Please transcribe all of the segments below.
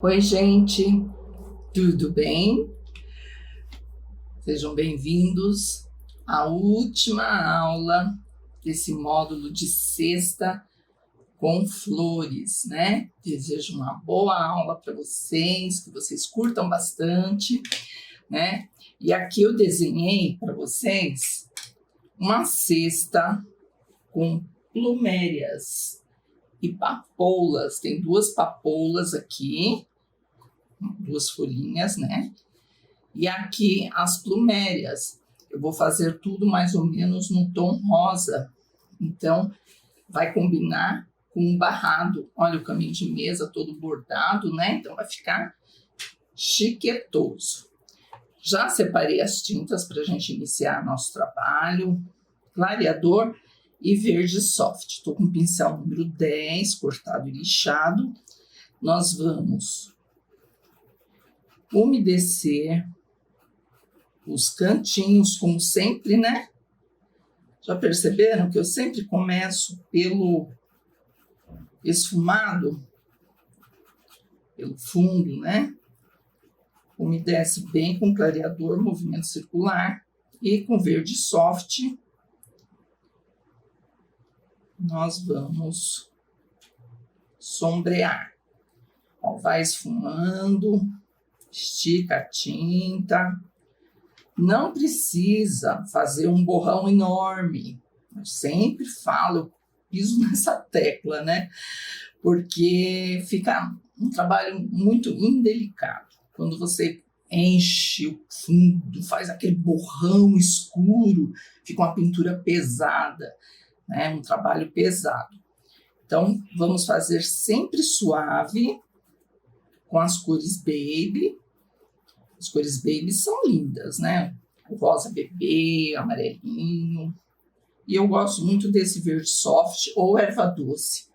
Oi, gente, tudo bem? Sejam bem-vindos à última aula desse módulo de cesta com flores, né? Desejo uma boa aula para vocês, que vocês curtam bastante, né? E aqui eu desenhei para vocês uma cesta com plumérias e papoulas. Tem duas papoulas aqui, duas folhinhas, né? E aqui as plumérias. Eu vou fazer tudo mais ou menos no tom rosa. Então, vai combinar com um barrado. Olha o caminho de mesa todo bordado, né? Então, vai ficar chiquetoso. Já separei as tintas para a gente iniciar nosso trabalho. Clareador e verde soft. Estou com o pincel número 10, cortado e lixado. Nós vamos umedecer os cantinhos, como sempre, né? Já perceberam que eu sempre começo pelo esfumado, pelo fundo, né? Umedece bem com clareador, movimento circular, e com verde soft nós vamos sombrear. Ó, vai esfumando, estica a tinta. Não precisa fazer um borrão enorme. Eu sempre falo, eu piso nessa tecla, né? Porque fica um trabalho muito indelicado. Quando você enche o fundo, faz aquele borrão escuro, fica uma pintura pesada, né? Um trabalho pesado. Então, vamos fazer sempre suave, com as cores baby. As cores baby são lindas, né? O rosa bebê, amarelinho. E eu gosto muito desse verde soft ou erva doce.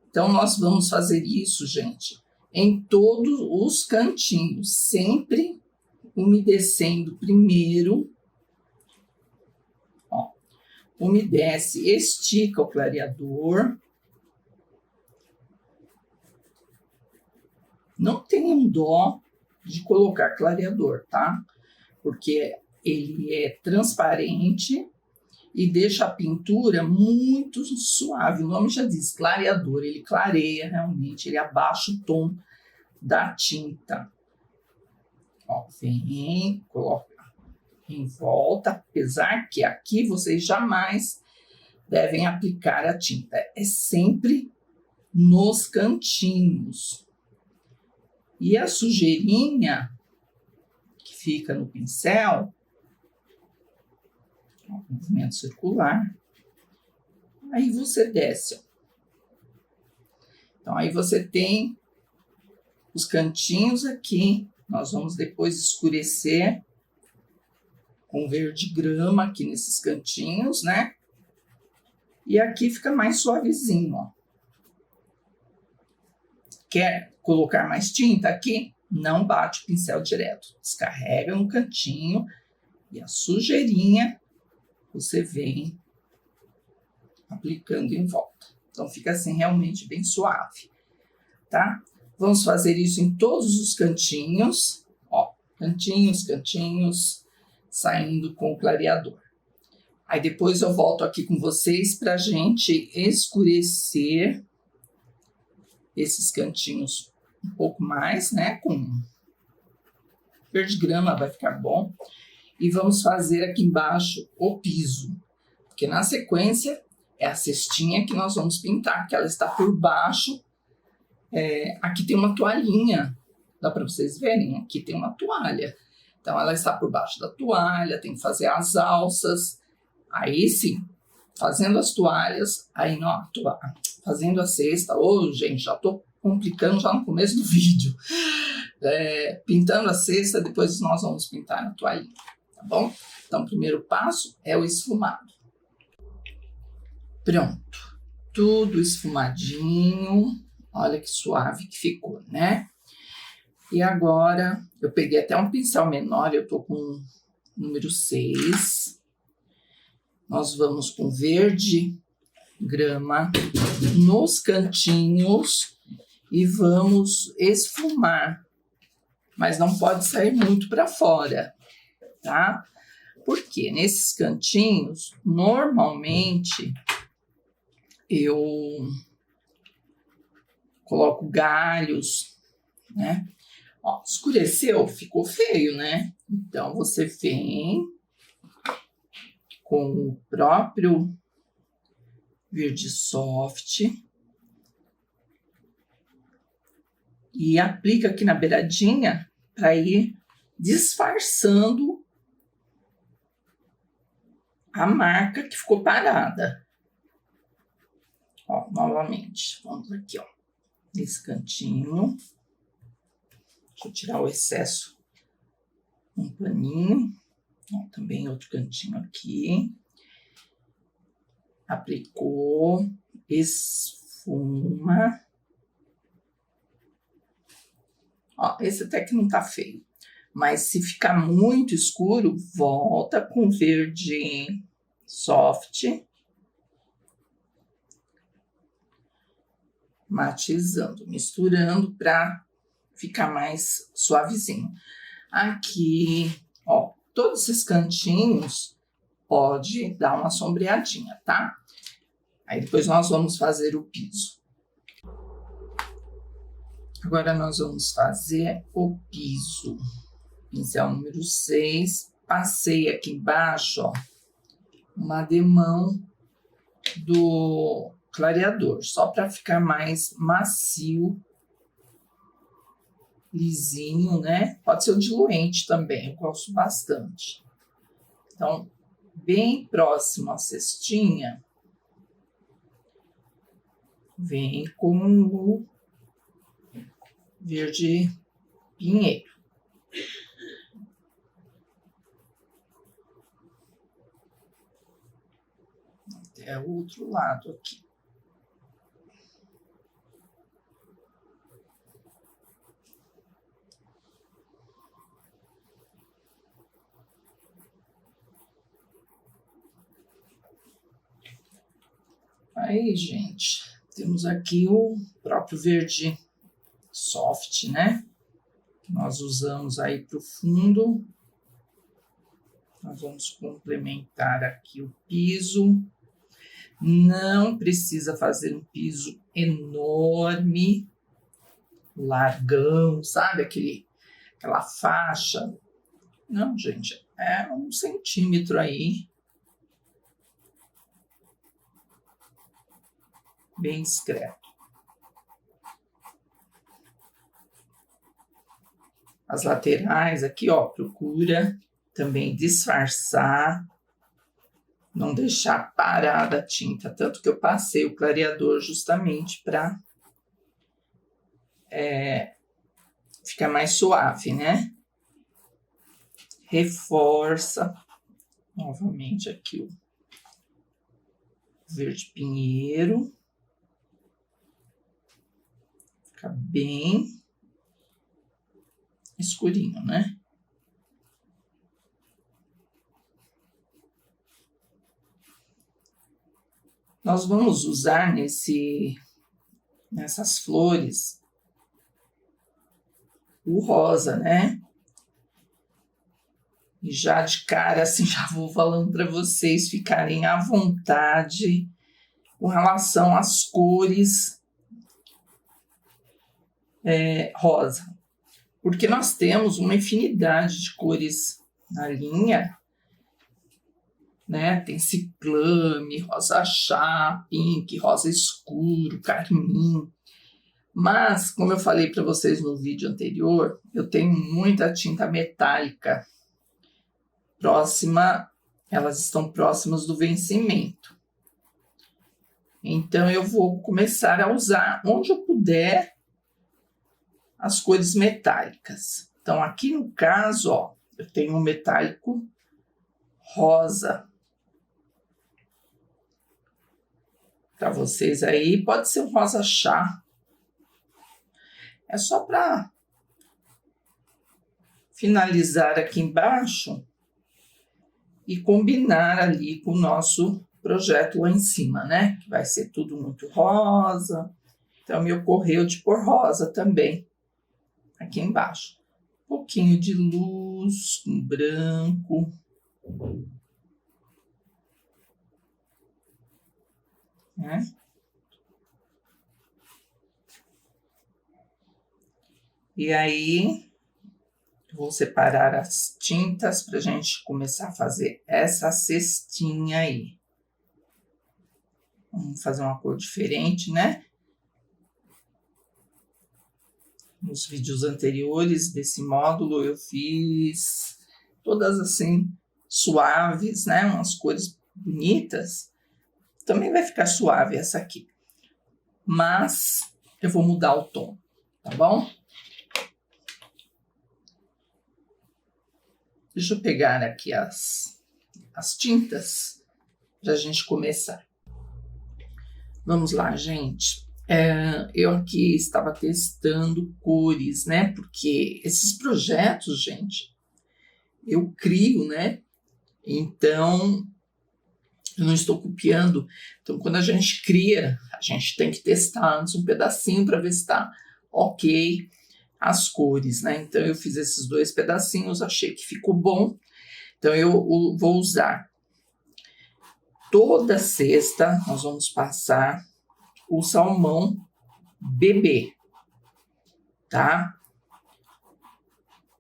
Então, nós vamos fazer isso, gente, em todos os cantinhos. Sempre umedecendo primeiro. Ó, umedece, estica o clareador. Não tenham dó de colocar clareador, tá? Porque ele é transparente e deixa a pintura muito suave. O nome já diz clareador, ele clareia realmente, ele abaixa o tom da tinta. Ó, vem, coloca em volta, apesar que aqui vocês jamais devem aplicar a tinta. É sempre nos cantinhos. E a sujeirinha que fica no pincel, ó, movimento circular, aí você desce. Ó. Então, aí você tem os cantinhos aqui. Nós vamos depois escurecer com verde grama aqui nesses cantinhos, né? E aqui fica mais suavezinho, ó. Quer colocar mais tinta aqui? Não bate o pincel direto. Descarrega no cantinho e a sujeirinha você vem aplicando em volta. Então, fica assim realmente bem suave, tá? Vamos fazer isso em todos os cantinhos. Ó, cantinhos, cantinhos, saindo com o clareador. Aí depois eu volto aqui com vocês para a gente escurecer esses cantinhos um pouco mais, né? Com verde grama vai ficar bom. E vamos fazer aqui embaixo o piso, porque na sequência é a cestinha que nós vamos pintar, que ela está por baixo. Aqui tem uma toalhinha, dá para vocês verem? Aqui tem uma toalha. Então ela está por baixo da toalha, tem que fazer as alças. Aí sim, fazendo as toalhas, aí não, fazendo a cesta. Ô, gente, já estou complicando já no começo do vídeo. Pintando a cesta, depois nós vamos pintar a toalhinha, tá bom? Então, o primeiro passo é o esfumado. Pronto, tudo esfumadinho. Olha que suave que ficou, né? E agora, eu peguei até um pincel menor, eu tô com o número 6. Nós vamos com verde grama nos cantinhos e vamos esfumar, mas não pode sair muito para fora, tá? Porque nesses cantinhos, normalmente, eu coloco galhos, né? Ó, escureceu, ficou feio, né? Então, você vem com o próprio verde soft e aplica aqui na beiradinha para ir disfarçando a marca que ficou parada. Ó, novamente, vamos aqui, ó, nesse cantinho. Deixa eu tirar o excesso. Um paninho. Ó, também outro cantinho aqui. Aplicou, esfuma. Ó, esse até que não tá feio. Mas se ficar muito escuro, volta com verde soft. Matizando, misturando para ficar mais suavezinho. Aqui, ó, todos esses cantinhos pode dar uma sombreadinha, tá? Aí depois nós vamos fazer o piso. Agora nós vamos fazer o piso. Pincel número 6. Passei aqui embaixo, ó, uma demão do clareador, só para ficar mais macio, lisinho, né? Pode ser o diluente também, eu gosto bastante. Então, bem próximo à cestinha, vem com o verde pinheiro. Até o outro lado aqui. Aí, gente, temos aqui o próprio verde soft, né? Que nós usamos aí para o fundo. Nós vamos complementar aqui o piso. Não precisa fazer um piso enorme, largão, sabe? Aquela faixa. Não, gente, é 1 centímetro aí. Bem discreto. As laterais aqui, ó, procura também disfarçar, não deixar parada a tinta, tanto que eu passei o clareador justamente para ficar mais suave, né? Reforça novamente aqui o verde pinheiro. Fica bem escurinho, né? Nós vamos usar nessas flores o rosa, né? E já de cara, assim, já vou falando para vocês ficarem à vontade com relação às cores rosa. Porque nós temos uma infinidade de cores na linha, né? Tem ciclame, rosa chá, pink, rosa escuro, carmim. Mas, como eu falei para vocês no vídeo anterior, eu tenho muita tinta metálica elas estão próximas do vencimento. Então, eu vou começar a usar, onde eu puder, as cores metálicas. Então, aqui no caso, ó, eu tenho um metálico rosa. Para vocês aí, pode ser um rosa chá. É só para finalizar aqui embaixo e combinar ali com o nosso projeto lá em cima, né? Que vai ser tudo muito rosa. Então, me ocorreu de pôr rosa também aqui embaixo. Um pouquinho de luz, um branco. Né? E aí, vou separar as tintas para a gente começar a fazer essa cestinha aí. Vamos fazer uma cor diferente, né? Nos vídeos anteriores desse módulo eu fiz todas assim, suaves, né? Umas cores bonitas. Também vai ficar suave essa aqui. Mas eu vou mudar o tom, tá bom? Deixa eu pegar aqui as tintas para a gente começar. Vamos lá, gente. Eu aqui estava testando cores, né? Porque esses projetos, gente, eu crio, né? Então, eu não estou copiando. Então, quando a gente cria, a gente tem que testar antes um pedacinho para ver se está ok as cores, né? Então, eu fiz esses 2 pedacinhos, achei que ficou bom. Então, eu vou usar toda sexta, nós vamos passar o salmão bebê, tá?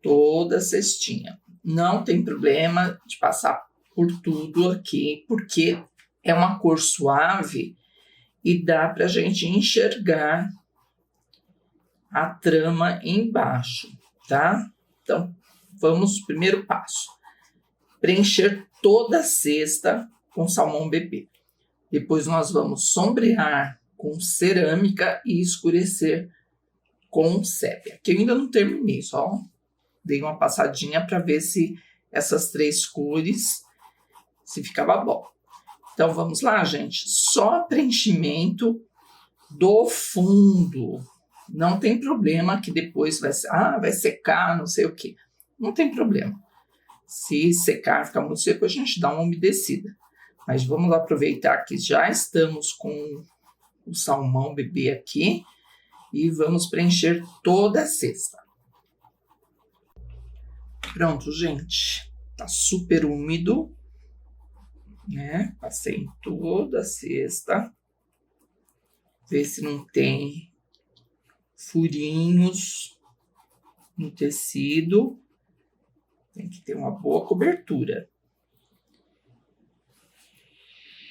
Toda cestinha. Não tem problema de passar por tudo aqui, porque é uma cor suave e dá pra gente enxergar a trama embaixo, tá? Então, vamos, primeiro passo. Preencher toda a cesta com salmão bebê. Depois nós vamos sombrear com cerâmica e escurecer com sépia. Que eu ainda não terminei, só dei uma passadinha para ver se essas 3 cores, se ficava bom. Então vamos lá, gente. Só preenchimento do fundo. Não tem problema que depois vai secar, não sei o quê. Não tem problema. Se secar, ficar muito seco, a gente dá uma umedecida. Mas vamos aproveitar que já estamos com o salmão bebê aqui e vamos preencher toda a cesta. Pronto, gente. Tá super úmido, né? Passei em toda a cesta. Ver se não tem furinhos no tecido. Tem que ter uma boa cobertura.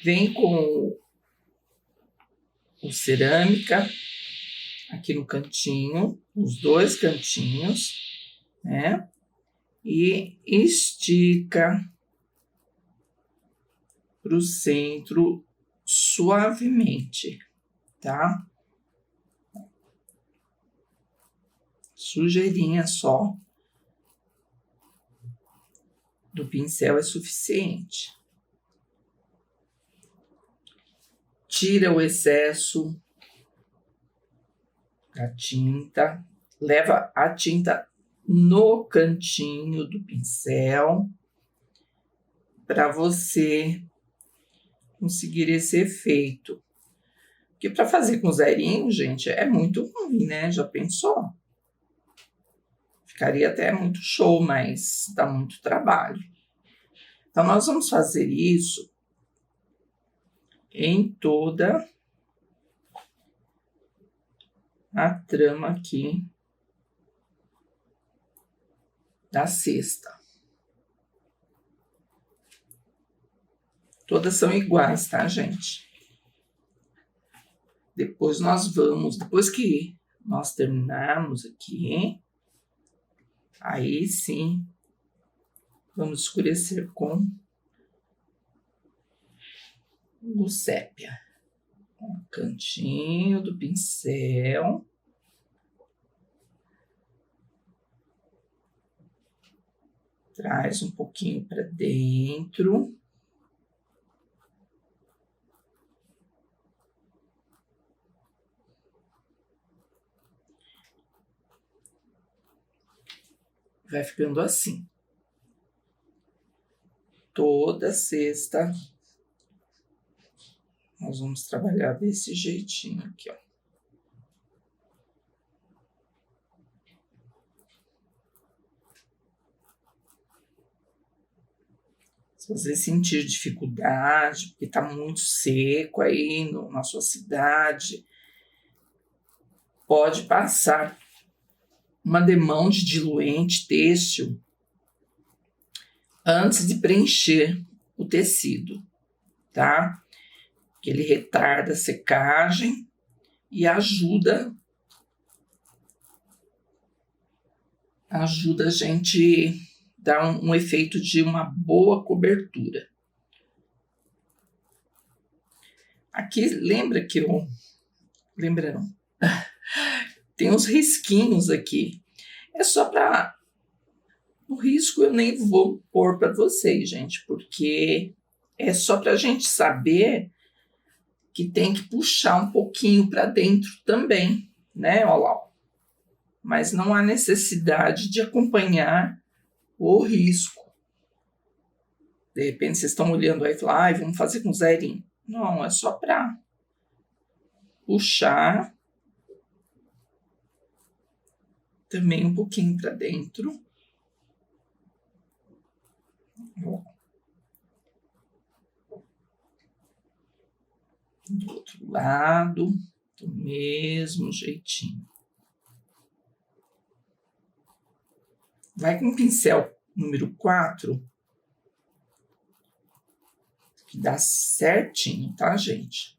Vem com o cerâmica aqui no cantinho, os 2 cantinhos, né? E estica para o centro suavemente, tá? Sujeirinha só do pincel é suficiente. Tira o excesso da tinta, leva a tinta no cantinho do pincel para você conseguir esse efeito. Porque para fazer com zerinho, gente, é muito ruim, né? Já pensou? Ficaria até muito show, mas dá muito trabalho. Então, nós vamos fazer isso em toda a trama aqui da cesta. Todas são iguais, tá, gente? Depois depois que nós terminarmos aqui, aí sim, vamos escurecer com o sépia. Um cantinho do pincel. Traz um pouquinho para dentro. Vai ficando assim. Toda sexta nós vamos trabalhar desse jeitinho aqui, ó. Se você sentir dificuldade, porque está muito seco aí na sua cidade, pode passar uma demão de diluente têxtil antes de preencher o tecido, tá? Que ele retarda a secagem e ajuda a gente dar um efeito de uma boa cobertura. Aqui, lembra que lembra não? Tem uns risquinhos aqui. É só para... O risco eu nem vou pôr para vocês, gente, porque é só para a gente saber que tem que puxar um pouquinho para dentro também, né? Olha lá. Mas não há necessidade de acompanhar o risco. De repente vocês estão olhando aí e falam, vamos fazer com zerinho. Não, é só para puxar também um pouquinho para dentro. Do outro lado, do mesmo jeitinho. Vai com o pincel número 4, que dá certinho, tá, gente?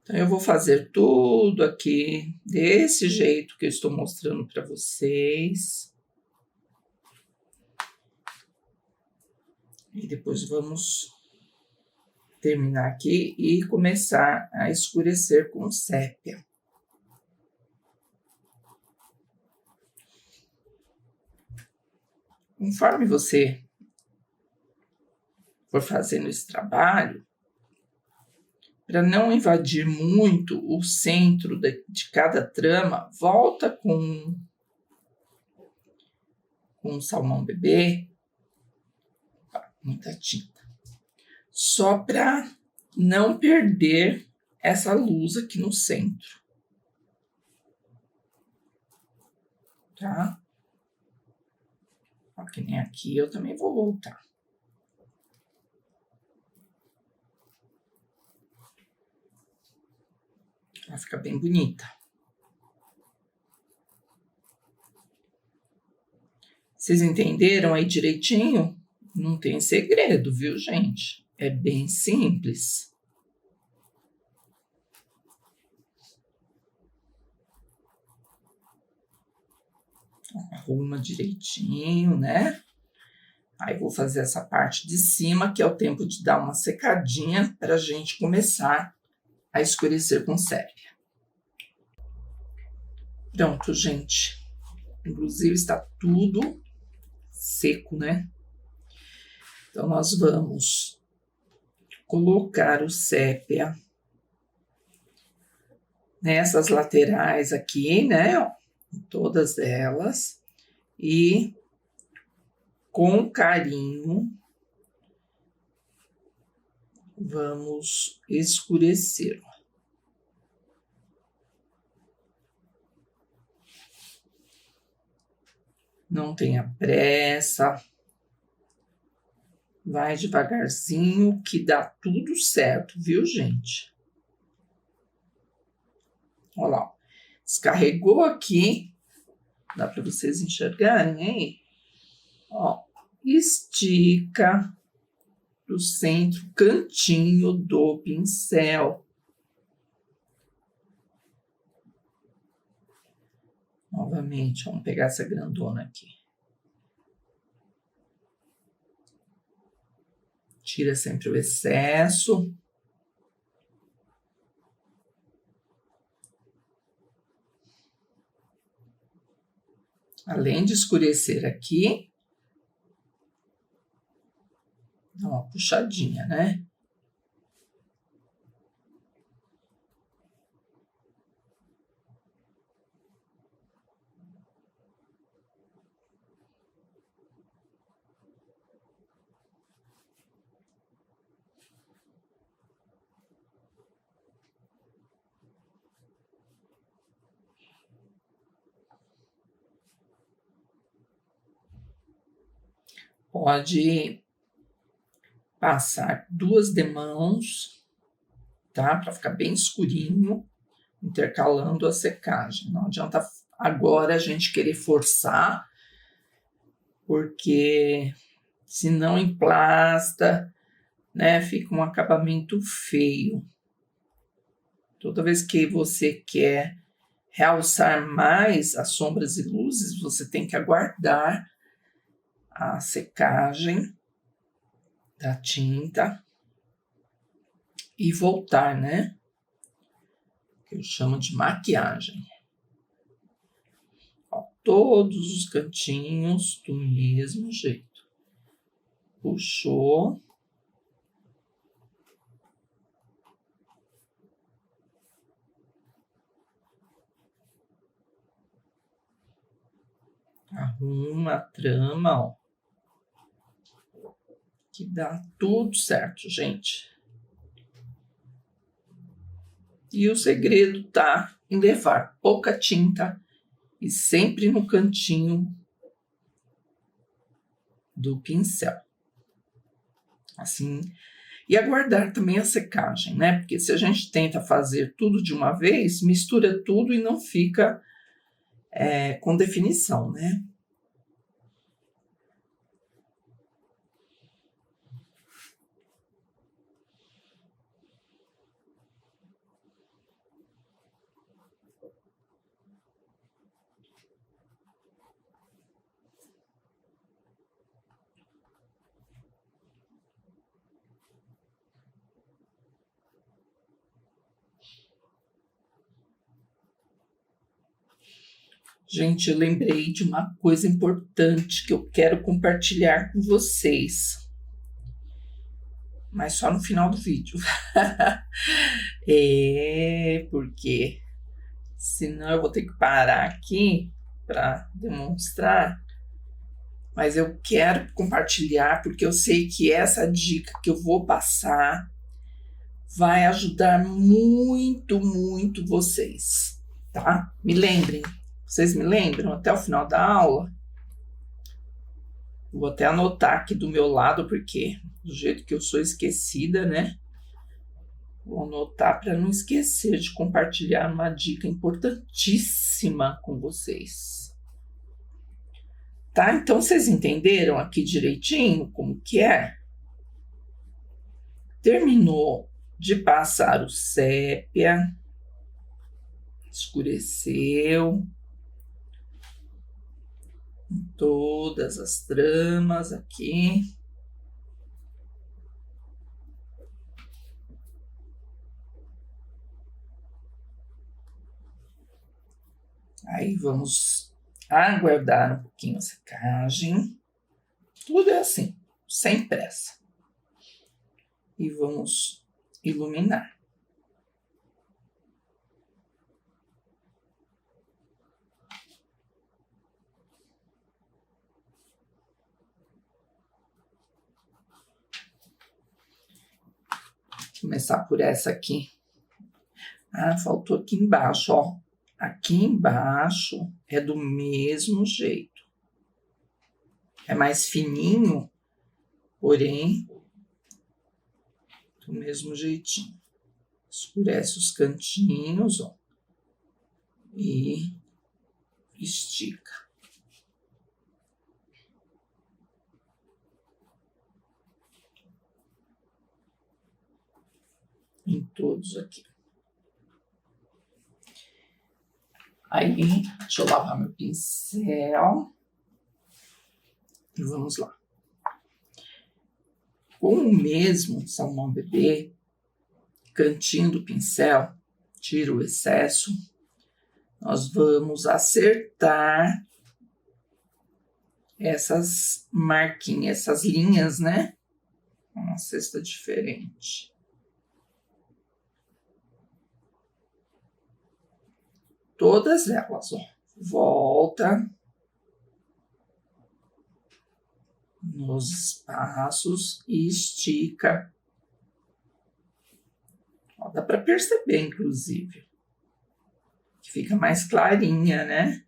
Então, eu vou fazer tudo aqui desse jeito que eu estou mostrando para vocês. E depois vamos terminar aqui e começar a escurecer com sépia. Conforme você for fazendo esse trabalho, para não invadir muito o centro de cada trama, volta com o salmão bebê, muita tinta, só para não perder essa luz aqui no centro, tá? Ó, que nem aqui eu também vou voltar. Ela fica bem bonita. Vocês entenderam aí direitinho? Não tem segredo, viu, gente? É bem simples. Arruma direitinho, né? Aí vou fazer essa parte de cima, que é o tempo de dar uma secadinha para a gente começar a escurecer com sépia. Pronto, gente. Inclusive está tudo seco, né? Então, nós vamos colocar o sépia nessas laterais aqui, né? Ó, todas elas. E com carinho vamos escurecer. Não tenha pressa. Vai devagarzinho que dá tudo certo, viu, gente? Olha lá. Descarregou aqui. Dá para vocês enxergarem aí? Ó, estica pro centro, cantinho do pincel. Novamente, vamos pegar essa grandona aqui. Tira sempre o excesso. Além de escurecer aqui, dá uma puxadinha, né? pode passar 2 demãos, tá? Para ficar bem escurinho, intercalando a secagem. Não adianta agora a gente querer forçar, porque se não emplasta, né, fica um acabamento feio. Toda vez que você quer realçar mais as sombras e luzes, você tem que aguardar a secagem da tinta e voltar, né? Que eu chamo de maquiagem. Ó, todos os cantinhos do mesmo jeito. Puxou. Arruma a trama, ó. Que dá tudo certo, gente. E o segredo tá em levar pouca tinta e sempre no cantinho do pincel. Assim, e aguardar também a secagem, né? Porque se a gente tenta fazer tudo de uma vez, mistura tudo e não fica com definição, né? Gente, eu lembrei de uma coisa importante que eu quero compartilhar com vocês. Mas só no final do vídeo. Porque senão eu vou ter que parar aqui para demonstrar. Mas eu quero compartilhar porque eu sei que essa dica que eu vou passar vai ajudar muito, muito vocês, tá? Me lembrem. Vocês me lembram até o final da aula? Vou até anotar aqui do meu lado, porque do jeito que eu sou esquecida, né? Vou anotar para não esquecer de compartilhar uma dica importantíssima com vocês. Tá? Então, vocês entenderam aqui direitinho como que é? Terminou de passar o sépia, escureceu em todas as tramas aqui. Aí vamos aguardar um pouquinho a secagem. Tudo é assim, sem pressa. E vamos iluminar. Vou começar por essa aqui. Ah, faltou aqui embaixo, ó. Aqui embaixo é do mesmo jeito. É mais fininho, porém, do mesmo jeitinho. Escurece os cantinhos, ó. E estica. Em todos aqui. Aí, deixa eu lavar meu pincel. E vamos lá. Com o mesmo salmão bebê, cantinho do pincel, tira o excesso. Nós vamos acertar essas marquinhas, essas linhas, né? Uma cesta diferente. Todas elas, ó. Volta nos espaços e estica. Ó, dá para perceber, inclusive, que fica mais clarinha, né?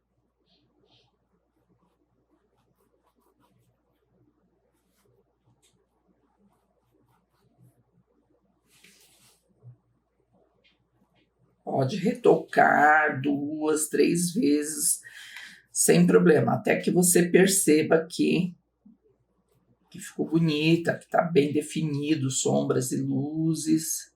Pode retocar 2, 3 vezes, sem problema, até que você perceba que ficou bonita, que está bem definido, sombras e luzes.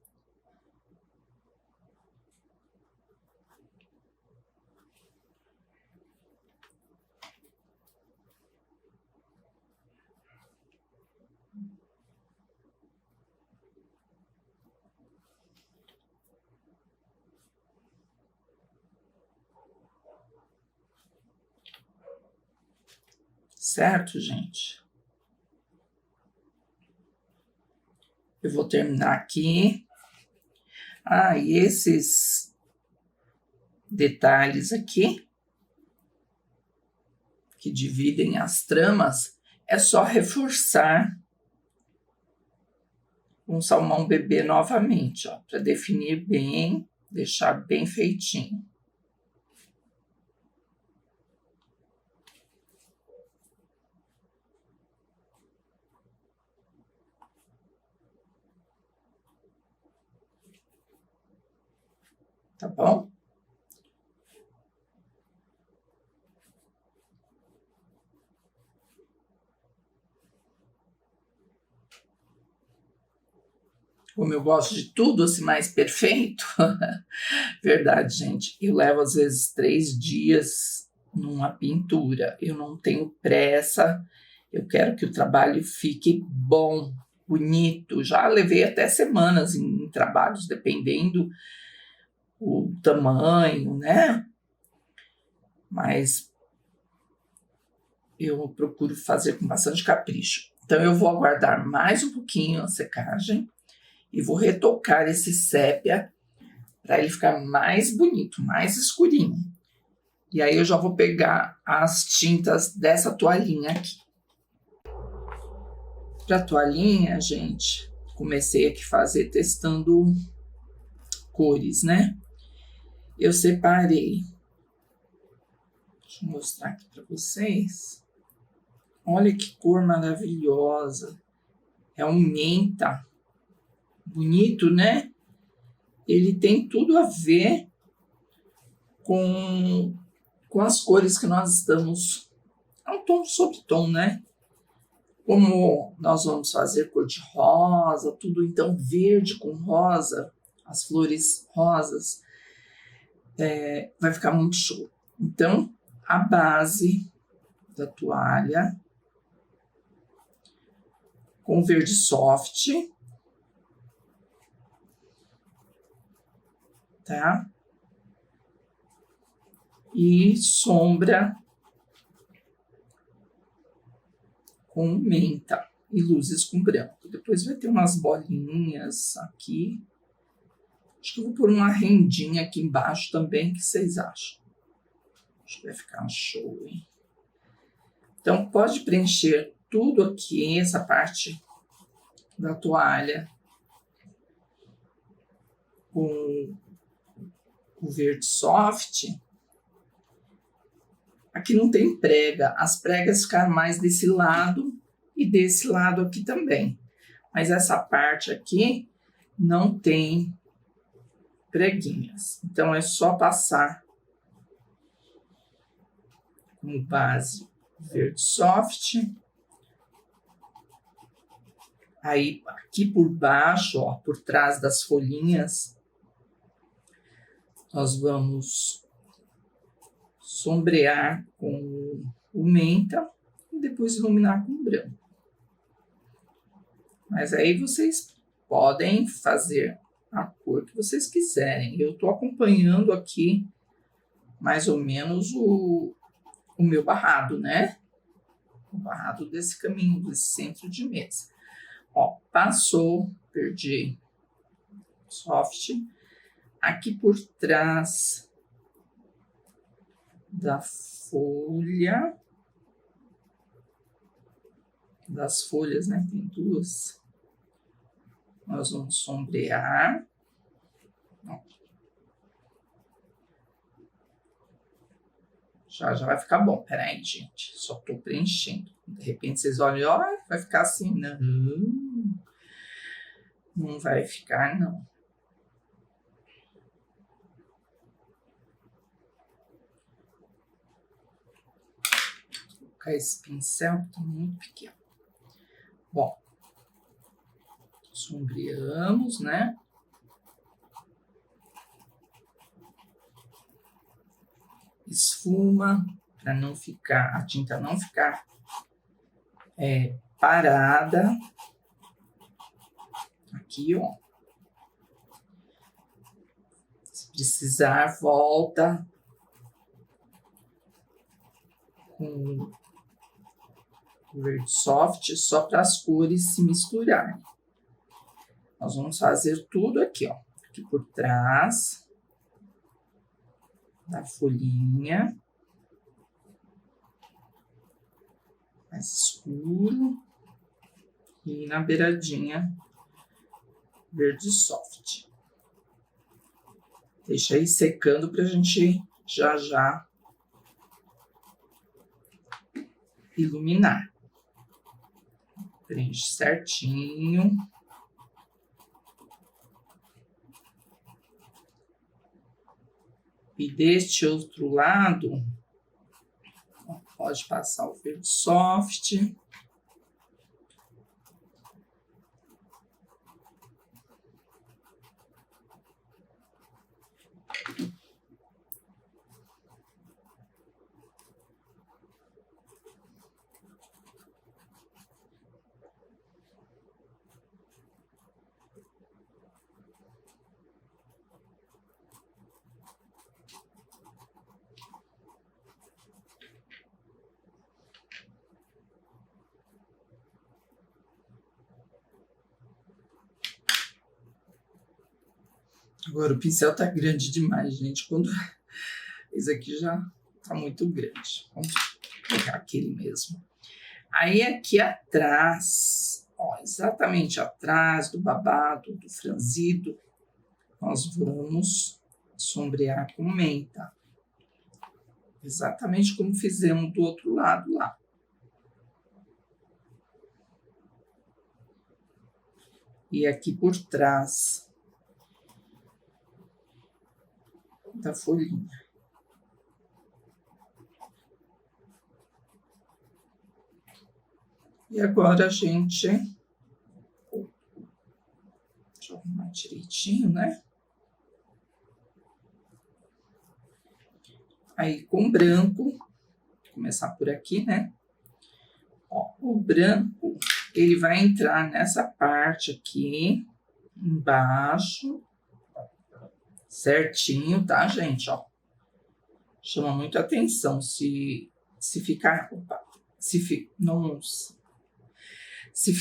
Certo, gente? Eu vou terminar aqui. E esses detalhes aqui, que dividem as tramas, é só reforçar um salmão bebê novamente, ó, para definir bem, deixar bem feitinho. Tá bom? Como eu gosto de tudo assim mais perfeito, verdade, gente. Eu levo às vezes 3 dias numa pintura. Eu não tenho pressa. Eu quero que o trabalho fique bom, bonito. Já levei até semanas em trabalhos, dependendo o tamanho, né? Mas eu procuro fazer com bastante capricho. Então eu vou aguardar mais um pouquinho a secagem e vou retocar esse sépia para ele ficar mais bonito, mais escurinho. E aí eu já vou pegar as tintas dessa toalhinha aqui. Para a toalhinha, gente, comecei aqui a fazer testando cores, né? Eu separei. Deixa eu mostrar aqui para vocês. Olha que cor maravilhosa. É um menta. Bonito, né? Ele tem tudo a ver com as cores que nós estamos. É um tom sobre tom, né? Como nós vamos fazer cor de rosa, tudo então verde com rosa, as flores rosas, vai ficar muito show. Então, a base da toalha com verde soft, tá? E sombra com menta e luzes com branco. Depois vai ter umas bolinhas aqui. Acho que eu vou pôr uma rendinha aqui embaixo também, o que vocês acham? Acho que vai ficar um show, hein? Então, pode preencher tudo aqui, essa parte da toalha, com o verde soft. Aqui não tem prega, as pregas ficaram mais desse lado e desse lado aqui também. Mas essa parte aqui não tem preguinhas. Então, é só passar como base verde soft. Aí, aqui por baixo, ó, por trás das folhinhas, nós vamos sombrear com o menta e depois iluminar com branco. Mas aí vocês podem fazer a cor que vocês quiserem. Eu estou acompanhando aqui mais ou menos o meu barrado, né? O barrado desse caminho, desse centro de mesa. Ó, passou, perdi soft. Aqui por trás da folha, das folhas, né? Tem duas. Nós vamos sombrear. Ó. Já vai ficar bom. Peraí, gente. Só tô preenchendo. De repente vocês olham, ó, vai ficar assim. Não. Não vai ficar, não. colocar esse pincel que tá muito pequeno. Bom, sombreamos, né? Esfuma, para não ficar, a tinta não ficar parada. Aqui, ó. Se precisar, volta com o verde soft só para as cores se misturarem. Nós vamos fazer tudo aqui, ó. Aqui por trás da folhinha. Mais escuro. E na beiradinha, verde soft. Deixa aí secando pra gente já iluminar. Prende certinho. E deste outro lado, pode passar o verde soft. Agora o pincel tá grande demais, gente. Quando esse aqui já tá muito grande. Vamos pegar aquele mesmo. Aí aqui atrás, ó, exatamente atrás do babado, do franzido, nós vamos sombrear com menta. Exatamente como fizemos do outro lado lá. E aqui por trás da folhinha. E agora a gente... Deixa eu arrumar direitinho, né? Aí com branco, vou começar por aqui, né? Ó, o branco, ele vai entrar nessa parte aqui, embaixo, certinho, tá, gente? Ó, chama muito atenção se ficar... Opa, não... Se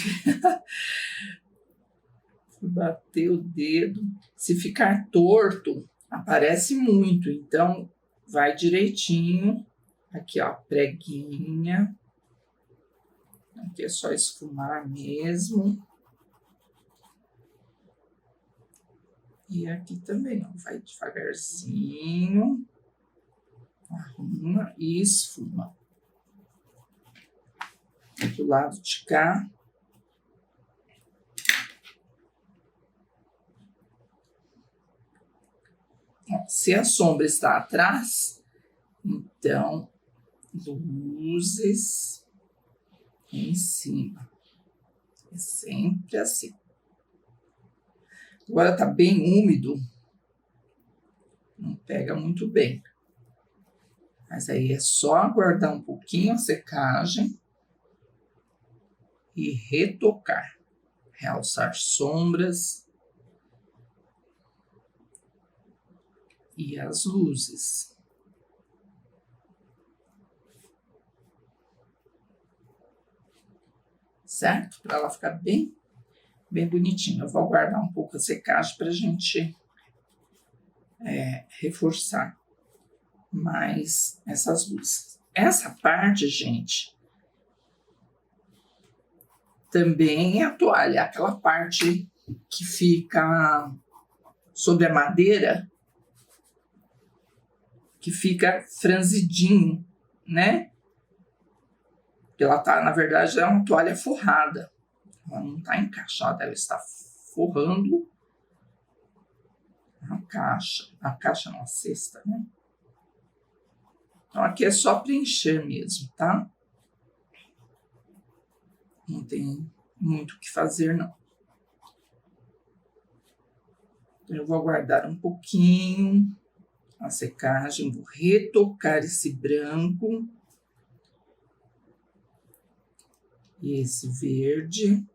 bater o dedo, se ficar torto, aparece muito. Então, vai direitinho. Aqui, ó, preguinha. Aqui é só esfumar mesmo. E aqui também, ó, vai devagarzinho. Arruma e esfuma. Do lado de cá. Se a sombra está atrás, então, luzes em cima. É sempre assim. Agora tá bem úmido, não pega muito bem. Mas aí é só aguardar um pouquinho a secagem e retocar. Realçar sombras e as luzes. Certo? Para ela ficar bem bonitinha. Eu vou aguardar um pouco a secagem para a gente reforçar mais essas luzes. Essa parte, gente, também é a toalha, aquela parte que fica sobre a madeira, que fica franzidinho, né? Ela tá, na verdade, é uma toalha forrada. Ela não está encaixada, ela está forrando a caixa não, a cesta, né? Então, aqui é só preencher mesmo, tá? Não tem muito o que fazer, não. Eu vou aguardar um pouquinho a secagem, vou retocar esse branco e esse verde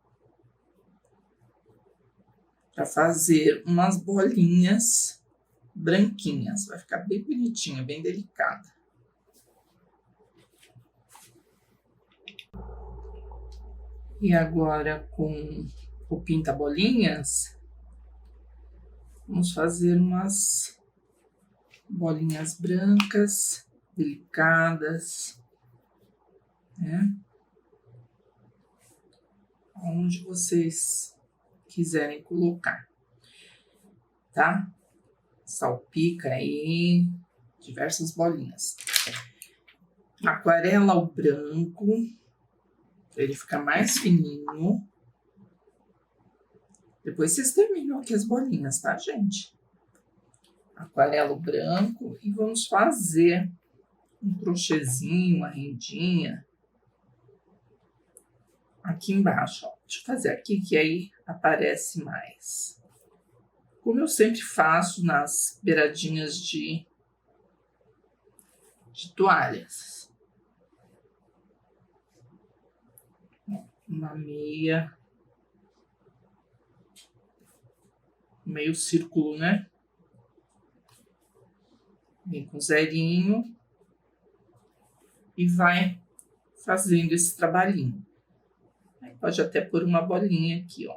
para fazer umas bolinhas branquinhas. Vai ficar bem bonitinha, bem delicada. E agora, com o pinta-bolinhas, vamos fazer umas bolinhas brancas, delicadas, né? Onde vocês quiserem colocar, tá? Salpica aí diversas bolinhas. Aquarela o branco, para ele ficar mais fininho. Depois vocês terminam aqui as bolinhas, tá, gente? Aquarela o branco e vamos fazer um crochêzinho, uma rendinha aqui embaixo, ó. Deixa eu fazer aqui que aí aparece mais. Como eu sempre faço nas beiradinhas de toalhas. Uma meia, meio círculo, né? Vem com zerinho e vai fazendo esse trabalhinho. Aí pode até pôr uma bolinha aqui, ó.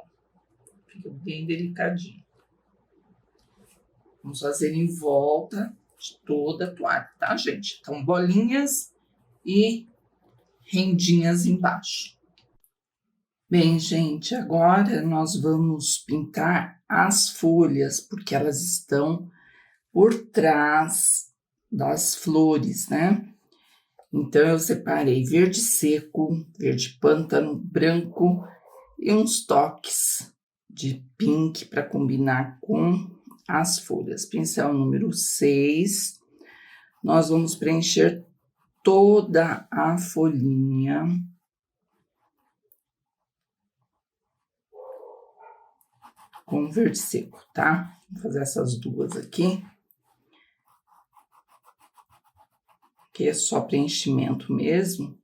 Fica bem delicadinho. Vamos fazer em volta de toda a toalha, tá, gente? Então, bolinhas e rendinhas embaixo. Bem, gente, agora nós vamos pintar as folhas, porque elas estão por trás das flores, né? Então, eu separei verde seco, verde pântano, branco e uns toques de pink para combinar com as folhas. Pincel número 6, nós vamos preencher toda a folhinha. Com verde seco, tá? Vou fazer essas duas aqui. Que é só preenchimento mesmo.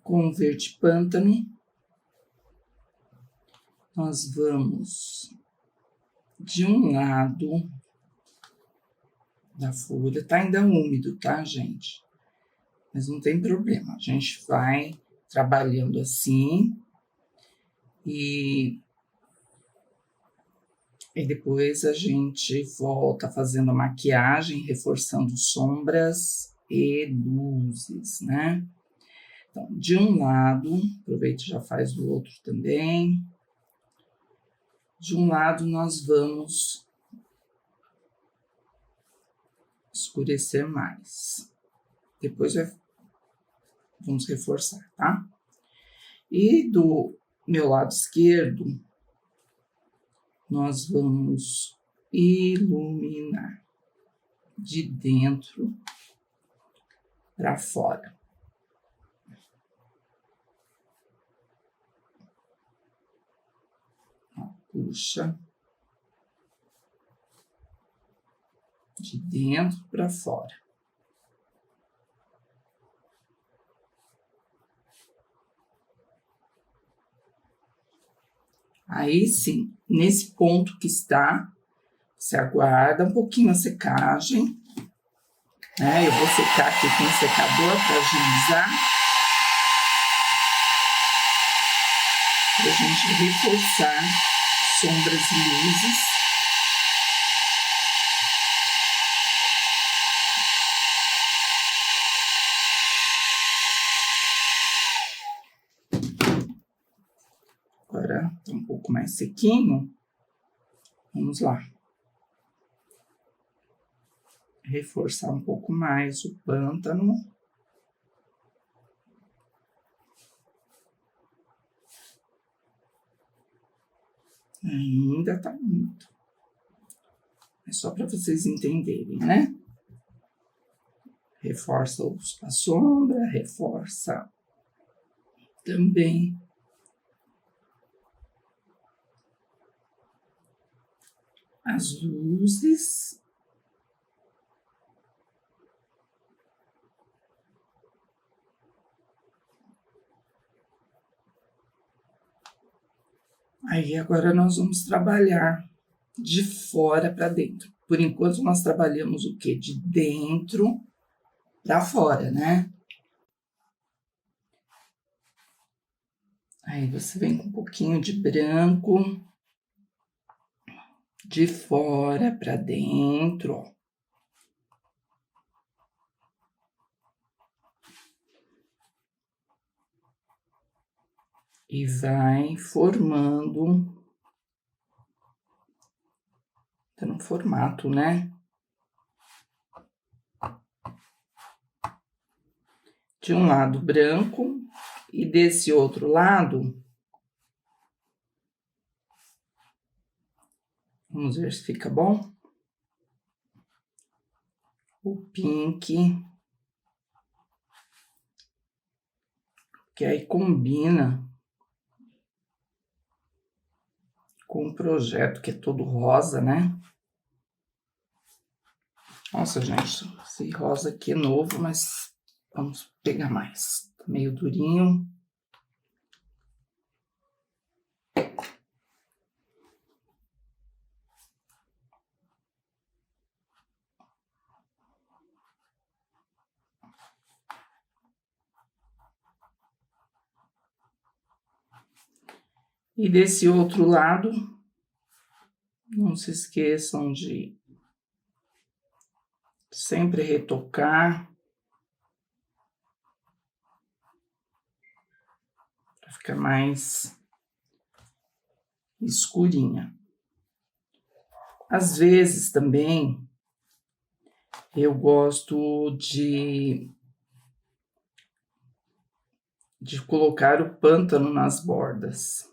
Com verde pântano. Nós vamos de um lado da folha. Tá ainda úmido, tá, gente? Mas não tem problema. A gente vai trabalhando assim e depois a gente volta fazendo a maquiagem, reforçando sombras e luzes, né? Então, de um lado, aproveita e já faz do outro também. De um lado, nós vamos escurecer mais. Depois vamos reforçar, tá? E do meu lado esquerdo, nós vamos iluminar de dentro para fora. Ó, puxa de dentro para fora. Aí sim, nesse ponto que está, você aguarda um pouquinho a secagem, né? Eu vou secar aqui com o secador para agilizar, para a gente reforçar sombras e luzes. Agora tá um pouco mais sequinho. Vamos lá. Reforçar um pouco mais o pântano. Ainda tá muito. É só para vocês entenderem, né? reforça a sombra, reforça também as luzes. Aí agora nós vamos trabalhar de fora para dentro. Por enquanto nós trabalhamos o quê? De dentro para fora, né? Aí você vem com um pouquinho de branco, de fora para dentro, ó. E vai formando, tá no formato, né? De um lado branco e desse outro lado, vamos ver se fica bom. O pink, que aí combina com o projeto que é todo rosa, né? Nossa, gente, esse rosa aqui é novo, mas vamos pegar mais. Tá meio durinho. E desse outro lado, não se esqueçam de sempre retocar para ficar mais escurinha. Às vezes também eu gosto de colocar o pântano nas bordas.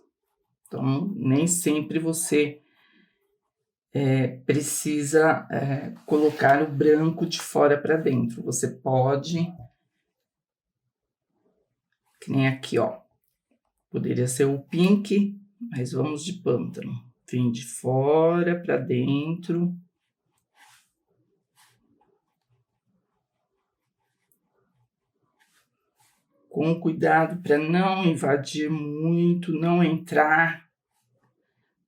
Então, nem sempre você precisa colocar o branco de fora para dentro. Você pode, que nem aqui, ó. Poderia ser o pink, mas vamos de pântano. Vem de fora para dentro. Com cuidado para não invadir muito, não entrar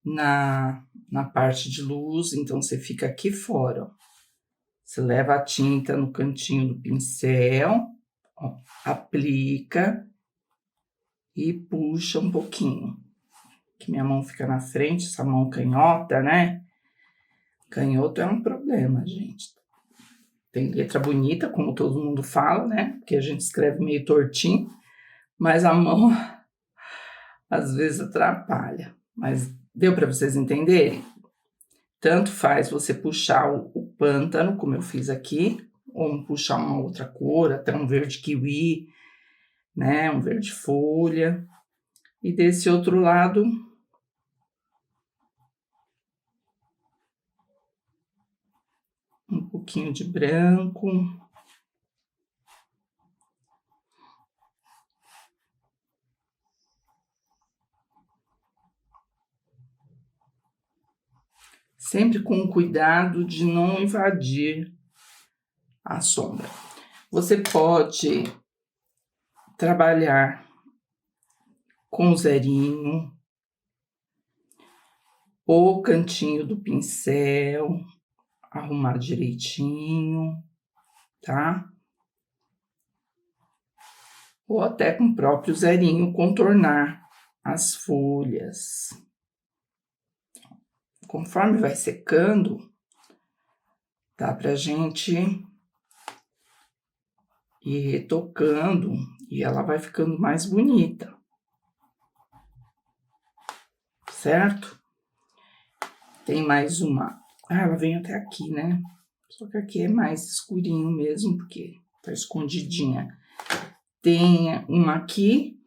na parte de luz. Então, você fica aqui fora, ó. Você leva a tinta no cantinho do pincel, ó, aplica e puxa um pouquinho. Que minha mão fica na frente, essa mão canhota, né? Canhoto é um problema, gente. Tem letra bonita, como todo mundo fala, né? Porque a gente escreve meio tortinho, mas a mão às vezes atrapalha. Mas deu para vocês entenderem? Tanto faz você puxar o pântano, como eu fiz aqui, ou puxar uma outra cor, até um verde kiwi, né? Um verde folha. E desse outro lado, um pouquinho de branco. Sempre com cuidado de não invadir a sombra. Você pode trabalhar com zerinho, o cantinho do pincel, arrumar direitinho, tá? Ou até com o próprio zerinho contornar as folhas. Conforme vai secando, dá pra gente ir retocando e ela vai ficando mais bonita. Certo? Tem mais uma. Ah, ela vem até aqui, né? Só que aqui é mais escurinho mesmo, porque tá escondidinha. Tem uma aqui.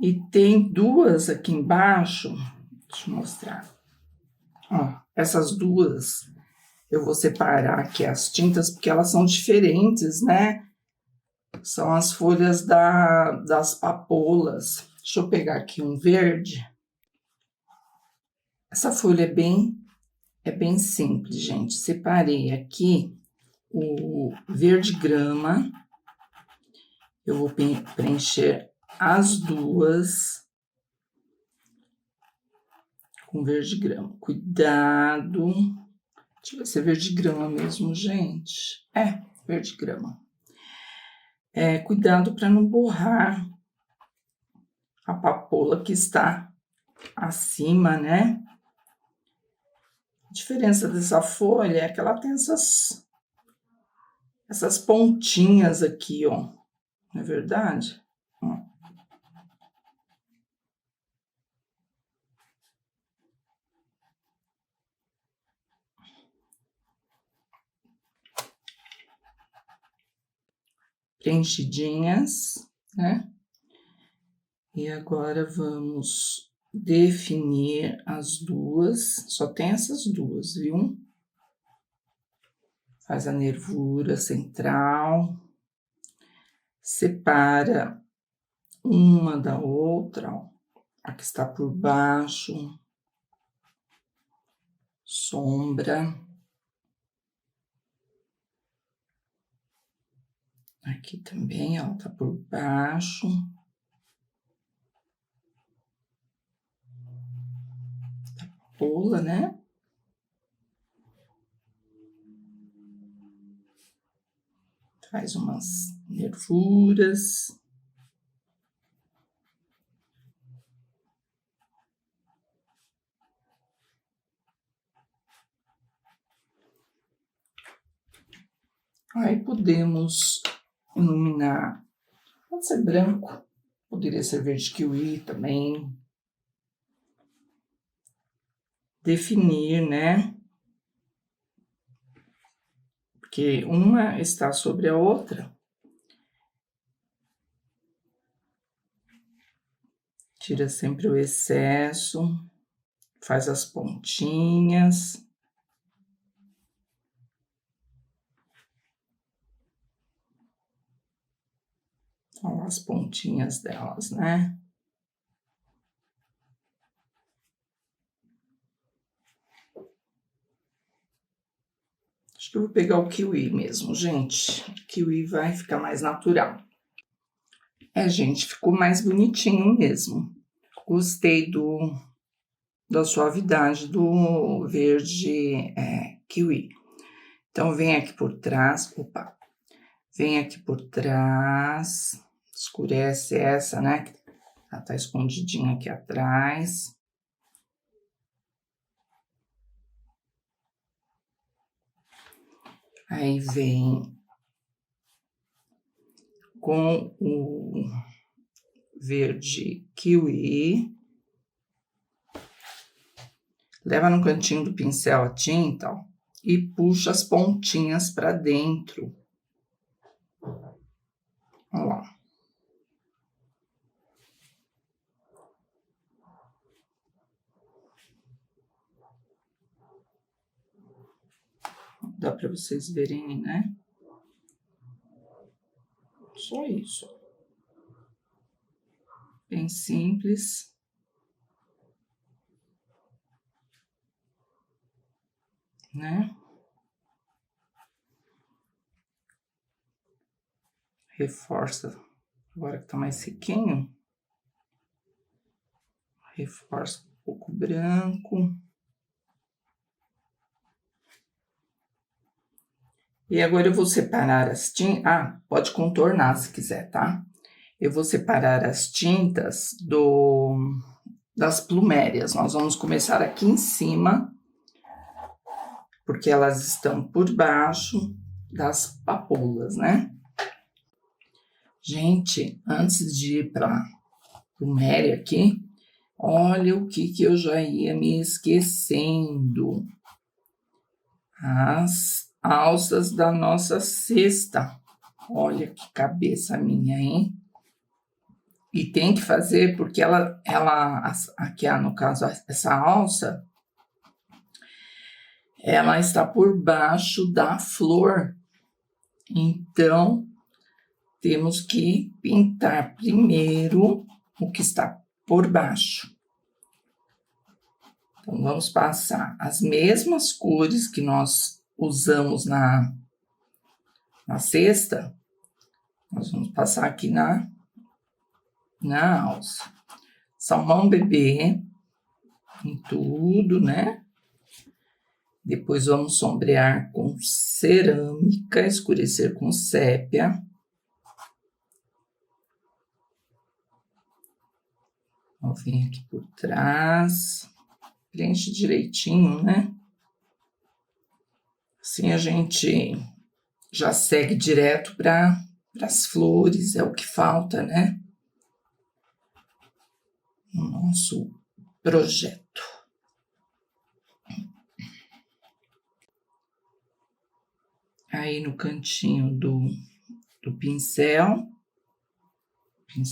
E tem duas aqui embaixo. Deixa eu mostrar. Ó, essas duas Eu vou separar aqui as tintas, porque elas são diferentes, né? São as folhas das papoulas. Deixa eu pegar aqui um verde. Essa folha é bem simples, gente. Separei aqui o verde grama. Eu vou preencher as duas com verde grama. Cuidado. Deixa eu ver se é verde grama mesmo, gente. É, verde grama. Cuidado para não borrar a papoula que está acima, né? A diferença dessa folha é que ela tem essas pontinhas aqui, ó. Não é verdade? Ó. Preenchidinhas, né? E agora vamos definir as duas, só tem essas duas, viu? Faz a nervura central, separa uma da outra, ó. A que está por baixo, sombra. Aqui também, ó, tá por baixo. Pula, né? Faz umas nervuras. Aí podemos iluminar. Pode ser branco, poderia ser verde kiwi também. Definir, né? Porque uma está sobre a outra. Tira sempre o excesso, faz as pontinhas. Olha as pontinhas delas, né? Acho que eu vou pegar o kiwi mesmo, gente. O kiwi vai ficar mais natural. Gente, ficou mais bonitinho mesmo. Gostei da suavidade do verde kiwi. Então, vem aqui por trás, vem aqui por trás, escurece essa, né? Ela tá escondidinha aqui atrás. Aí vem com o verde kiwi. Leva no cantinho do pincel a tinta, ó, e puxa as pontinhas para dentro. Olha lá. Dá para vocês verem, né? Só isso. Bem simples. Né? Reforça, agora que tá mais sequinho. Reforça um pouco branco. E agora eu vou separar as tintas. Pode contornar se quiser, tá? Eu vou separar as tintas das plumérias. Nós vamos começar aqui em cima, porque elas estão por baixo das papoulas, né? Gente, antes de ir para pluméria aqui, olha o que eu já ia me esquecendo. As alças da nossa cesta. Olha que cabeça minha, hein? E tem que fazer porque aqui no caso, essa alça, ela está por baixo da flor. Então, temos que pintar primeiro o que está por baixo. Então, vamos passar as mesmas cores que nós usamos na cesta, nós vamos passar aqui na alça. Salmão bebê em tudo, né? Depois vamos sombrear com cerâmica, escurecer com sépia. Vou vir aqui por trás, preenche direitinho, né? Assim a gente já segue direto para as flores, é o que falta, né? No nosso projeto. Aí no cantinho do pincel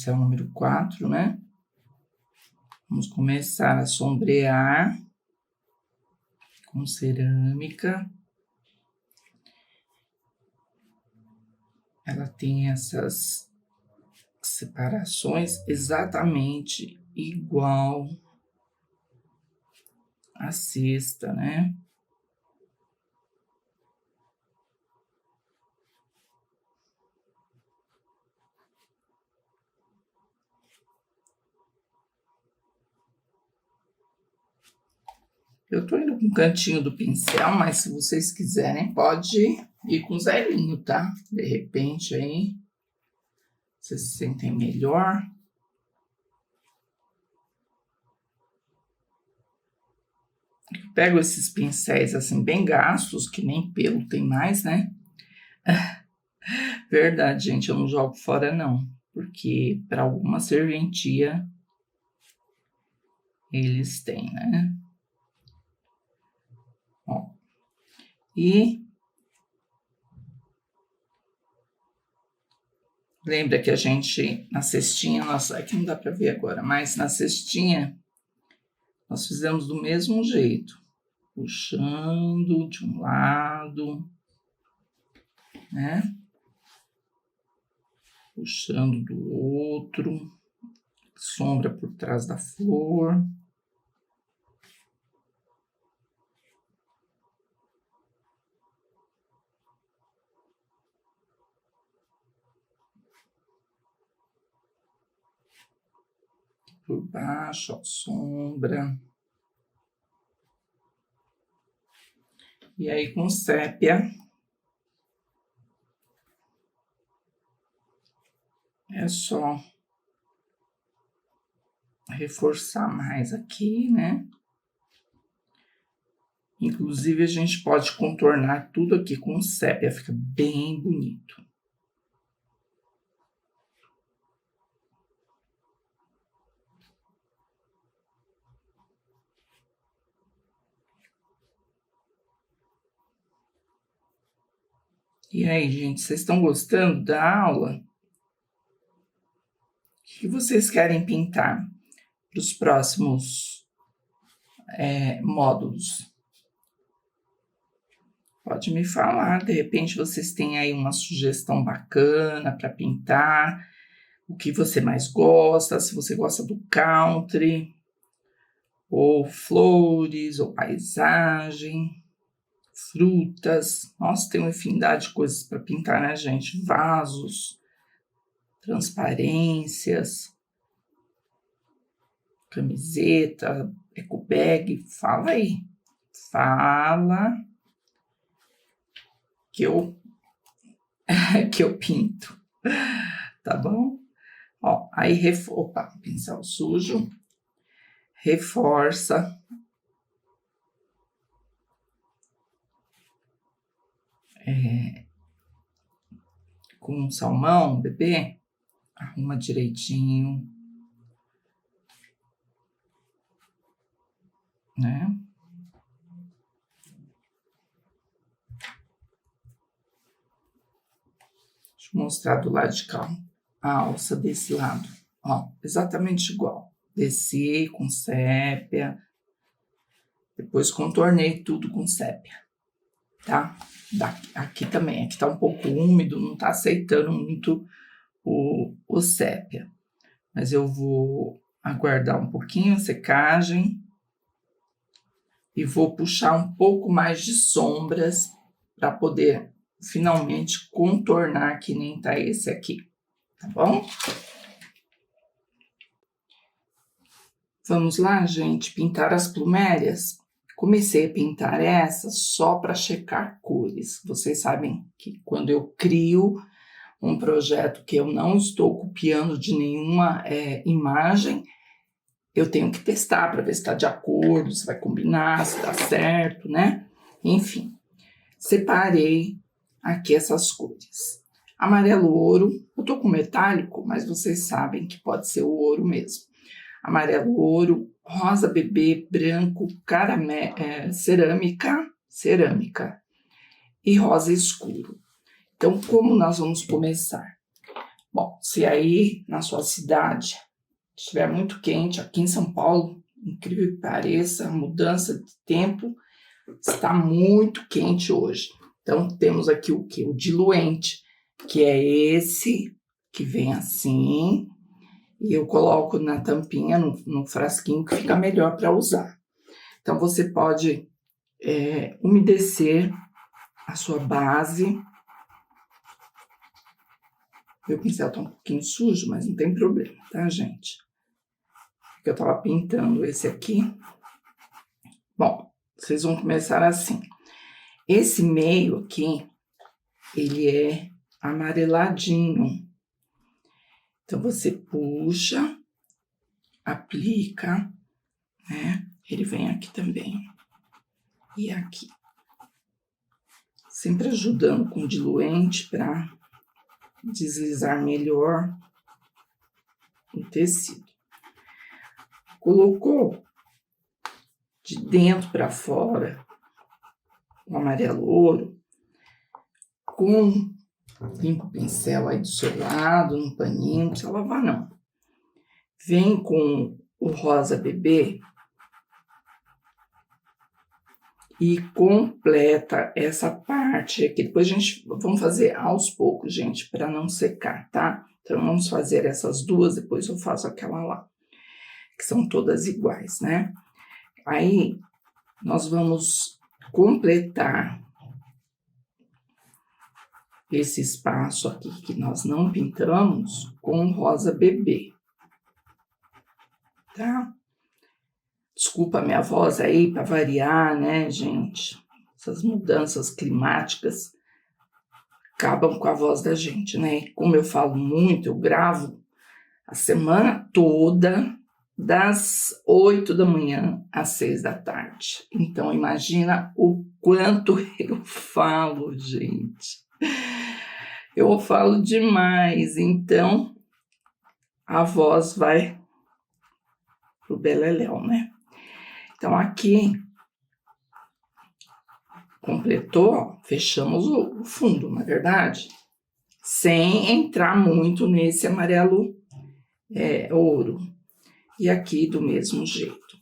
número 4, né? Vamos começar a sombrear com cerâmica. Ela tem essas separações exatamente igual à cesta, né? Eu tô indo com o cantinho do pincel, mas se vocês quiserem, pode ir com zelinho, tá? De repente aí, vocês se sentem melhor. Eu pego esses pincéis assim, bem gastos, que nem pelo tem mais, né? Verdade, gente, eu não jogo fora não, porque para alguma serventia eles têm, né? Ó. E lembra que a gente, na cestinha, nossa, aqui não dá para ver agora, mas na cestinha nós fizemos do mesmo jeito, puxando de um lado, né? Puxando do outro, sombra por trás da flor. Por baixo, ó, sombra. E aí, com sépia, é só reforçar mais aqui, né? Inclusive, a gente pode contornar tudo aqui com sépia, fica bem bonito. E aí, gente, vocês estão gostando da aula? O que vocês querem pintar para os próximos módulos? Pode me falar, de repente vocês têm aí uma sugestão bacana para pintar, o que você mais gosta, se você gosta do country, ou flores, ou paisagem, frutas. Nossa, tem uma infinidade de coisas para pintar, né, gente? Vasos, transparências, camiseta, eco bag. Fala aí. Fala que eu pinto. Tá bom? Ó, aí opa, pincel sujo. Reforça com salmão, bebê, arruma direitinho, né? Deixa eu mostrar do lado de cá, a alça desse lado, ó, exatamente igual. Desci com sépia, Depois contornei tudo com sépia, tá? Aqui também, aqui tá um pouco úmido, não tá aceitando muito o sépia. Mas eu vou aguardar um pouquinho a secagem e vou puxar um pouco mais de sombras para poder finalmente contornar que nem tá esse aqui, tá bom? Vamos lá, gente, pintar as plumérias. Comecei a pintar essas só para checar cores. Vocês sabem que quando eu crio um projeto que eu não estou copiando de nenhuma imagem, eu tenho que testar para ver se está de acordo, se vai combinar, se dá certo, né? Enfim, separei aqui essas cores. Amarelo ouro, eu tô com metálico, mas vocês sabem que pode ser o ouro mesmo. Amarelo ouro, rosa bebê, branco, cerâmica e rosa escuro. Então, como nós vamos começar? Bom, se aí na sua cidade estiver muito quente, aqui em São Paulo, incrível que pareça, a mudança de tempo está muito quente hoje. Então, temos aqui o quê? O diluente, que é esse que vem assim, e eu coloco na tampinha, no frasquinho, que fica melhor para usar. Então, você pode umedecer a sua base. Meu pincel tá um pouquinho sujo, mas não tem problema, tá, gente? Porque eu tava pintando esse aqui. Bom, vocês vão começar assim. Esse meio aqui, ele é amareladinho. Então, você puxa, aplica, né? Ele vem aqui também. E aqui. Sempre ajudando com diluente para deslizar melhor o tecido. Colocou de dentro para fora o amarelo ouro, limpa o pincel aí do seu lado, num paninho, não precisa lavar não. Vem com o rosa bebê e completa essa parte aqui. Depois vamos fazer aos poucos, gente, para não secar, tá? Então, vamos fazer essas duas, depois eu faço aquela lá, que são todas iguais, né? Aí, nós vamos completar esse espaço aqui que nós não pintamos com rosa bebê, tá? Desculpa a minha voz aí para variar, né, gente? Essas mudanças climáticas acabam com a voz da gente, né? Como eu falo muito, eu gravo a semana toda, das 8 da manhã às 6 da tarde. Então, imagina o quanto eu falo, gente. Eu falo demais, então a voz vai pro beleléu, né? Então, aqui, completou, ó, fechamos o fundo, na verdade, sem entrar muito nesse amarelo ouro. E aqui do mesmo jeito.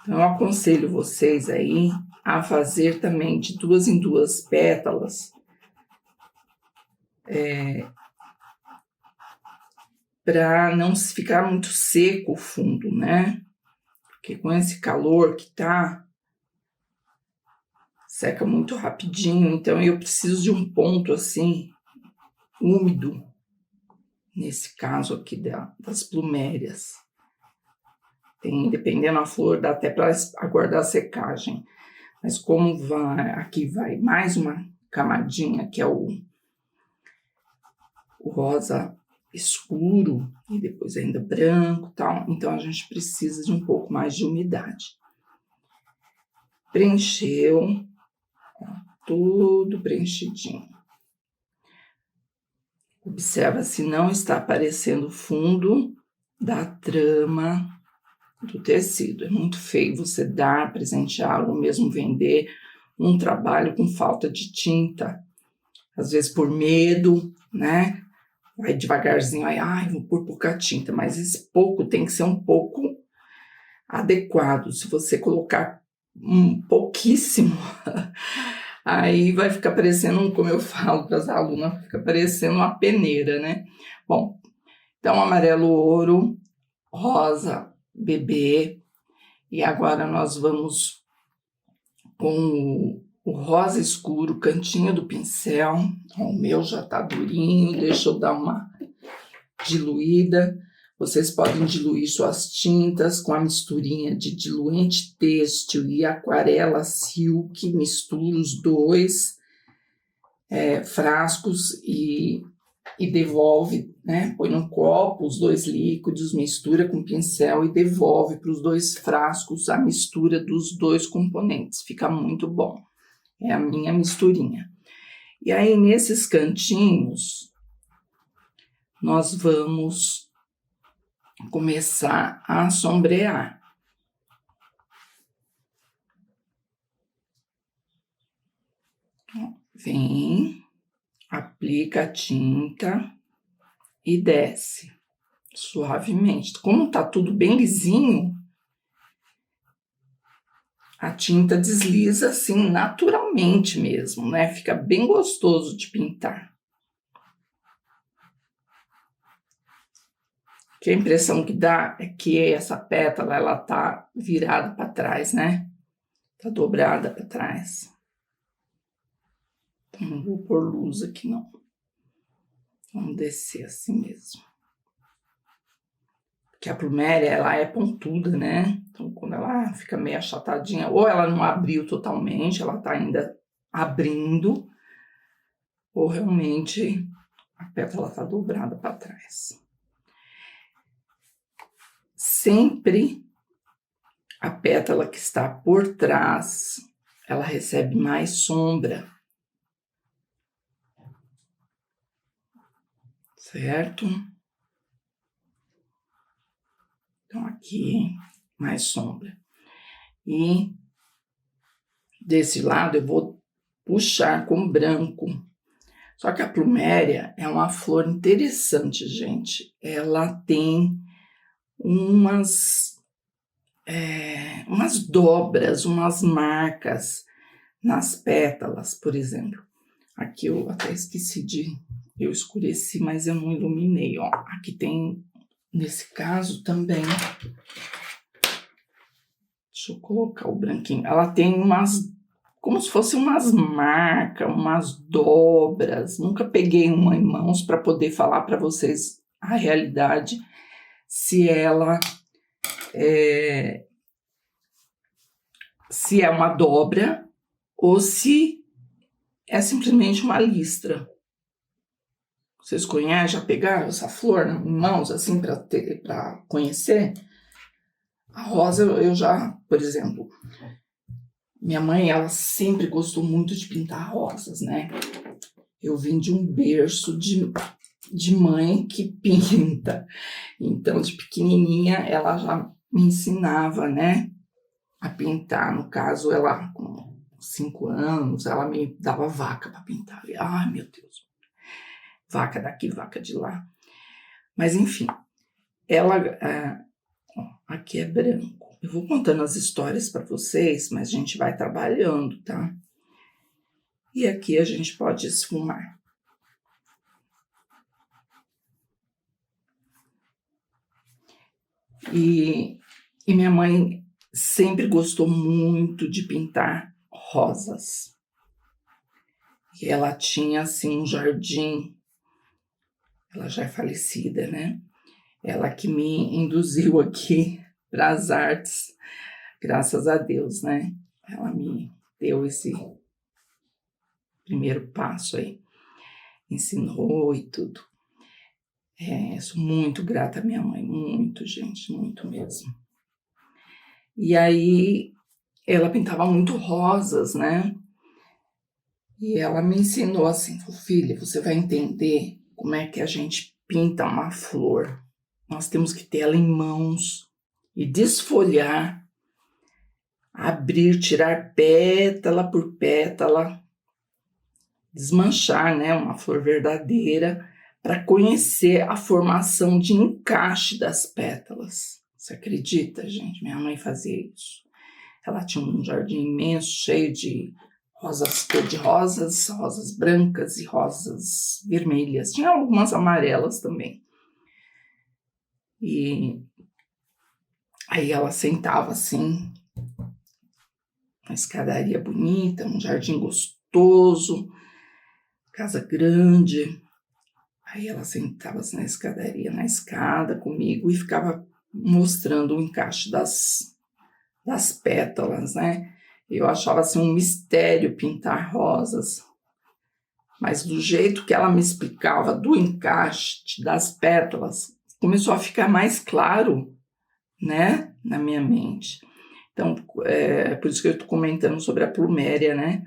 Então, eu aconselho vocês aí a fazer também de 2 em 2 pétalas, para não ficar muito seco o fundo, né? Porque com esse calor que tá, seca muito rapidinho, então eu preciso de um ponto assim, úmido, nesse caso aqui das plumérias. Dependendo da flor, dá até para aguardar a secagem. Mas como aqui vai mais uma camadinha, que é o rosa escuro, e depois ainda branco e tal, então a gente precisa de um pouco mais de umidade. Preencheu, ó, tudo preenchidinho. Observa se não está aparecendo o fundo da trama do tecido. É muito feio você dar, presentear ou mesmo vender um trabalho com falta de tinta. Às vezes por medo, né? Vai devagarzinho, aí, vou pôr pouca tinta, mas esse pouco tem que ser um pouco adequado. Se você colocar pouquíssimo, aí vai ficar parecendo, como eu falo para as alunas, fica parecendo uma peneira, né? Bom, então amarelo ouro, rosa bebê, e agora nós vamos com o rosa escuro, cantinho do pincel. O meu já tá durinho, deixa eu dar uma diluída. Vocês podem diluir suas tintas com a misturinha de diluente têxtil e aquarela silk, mistura os dois frascos e devolve, né? Põe num copo os dois líquidos, mistura com pincel e devolve para os dois frascos a mistura dos dois componentes. Fica muito bom. É a minha misturinha. E aí, nesses cantinhos, nós vamos começar a sombrear. Vem, aplica a tinta e desce suavemente. Como tá tudo bem lisinho, a tinta desliza assim naturalmente mesmo, né? Fica bem gostoso de pintar. Que a impressão que dá é que essa pétala, ela tá virada para trás, né? Tá dobrada para trás. Então, não vou pôr luz aqui, não. Vamos descer assim mesmo. Porque a pluméria, ela é pontuda, né? Então, quando ela fica meio achatadinha, ou ela não abriu totalmente, ela tá ainda abrindo, ou realmente a pétala tá dobrada para trás. Sempre a pétala que está por trás, ela recebe mais sombra. Certo? Então, aqui, mais sombra. E desse lado eu vou puxar com branco. Só que a pluméria é uma flor interessante, gente. Ela tem umas dobras, umas marcas nas pétalas, por exemplo. Aqui eu até esqueci eu escureci, mas eu não iluminei, ó. Aqui tem, nesse caso também, deixa eu colocar o branquinho. Ela tem como se fossem umas marcas, umas dobras. Nunca peguei uma em mãos para poder falar para vocês a realidade, se ela se é uma dobra ou se é simplesmente uma listra. Vocês conhecem, já pegaram essa flor em mãos assim para conhecer? A rosa eu já, por exemplo, minha mãe, ela sempre gostou muito de pintar rosas, né? Eu vim de um berço de mãe que pinta. Então, de pequenininha, ela já me ensinava, né, a pintar. No caso, ela, com 5 anos, ela me dava vaca para pintar. Ai, meu Deus. Vaca daqui, vaca de lá. Mas, enfim, ela... aqui é branco. Eu vou contando as histórias para vocês, mas a gente vai trabalhando, tá? E aqui a gente pode esfumar. E minha mãe sempre gostou muito de pintar rosas. E ela tinha, assim, um jardim. Ela já é falecida, né? Ela que me induziu aqui para as artes, graças a Deus, né? Ela me deu esse primeiro passo aí, ensinou e tudo. Sou muito grata à minha mãe, muito, gente, muito mesmo. E aí, ela pintava muito rosas, né? E ela me ensinou assim, filha, você vai entender como é que a gente pinta uma flor. Nós temos que ter ela em mãos e desfolhar, abrir, tirar pétala por pétala, desmanchar, né, uma flor verdadeira, para conhecer a formação de encaixe das pétalas, Você acredita, gente? Minha mãe fazia isso. Ela tinha um jardim imenso, cheio de rosas cor-de-rosas, rosas brancas e rosas vermelhas. Tinha algumas amarelas também. E aí ela sentava assim, uma escadaria bonita, um jardim gostoso, casa grande. Aí ela sentava-se na escadaria, na escada comigo e ficava mostrando o encaixe das pétalas, né? Eu achava assim um mistério pintar rosas, mas do jeito que ela me explicava do encaixe das pétalas, começou a ficar mais claro, né, na minha mente. Então, é por isso que eu estou comentando sobre a pluméria, né?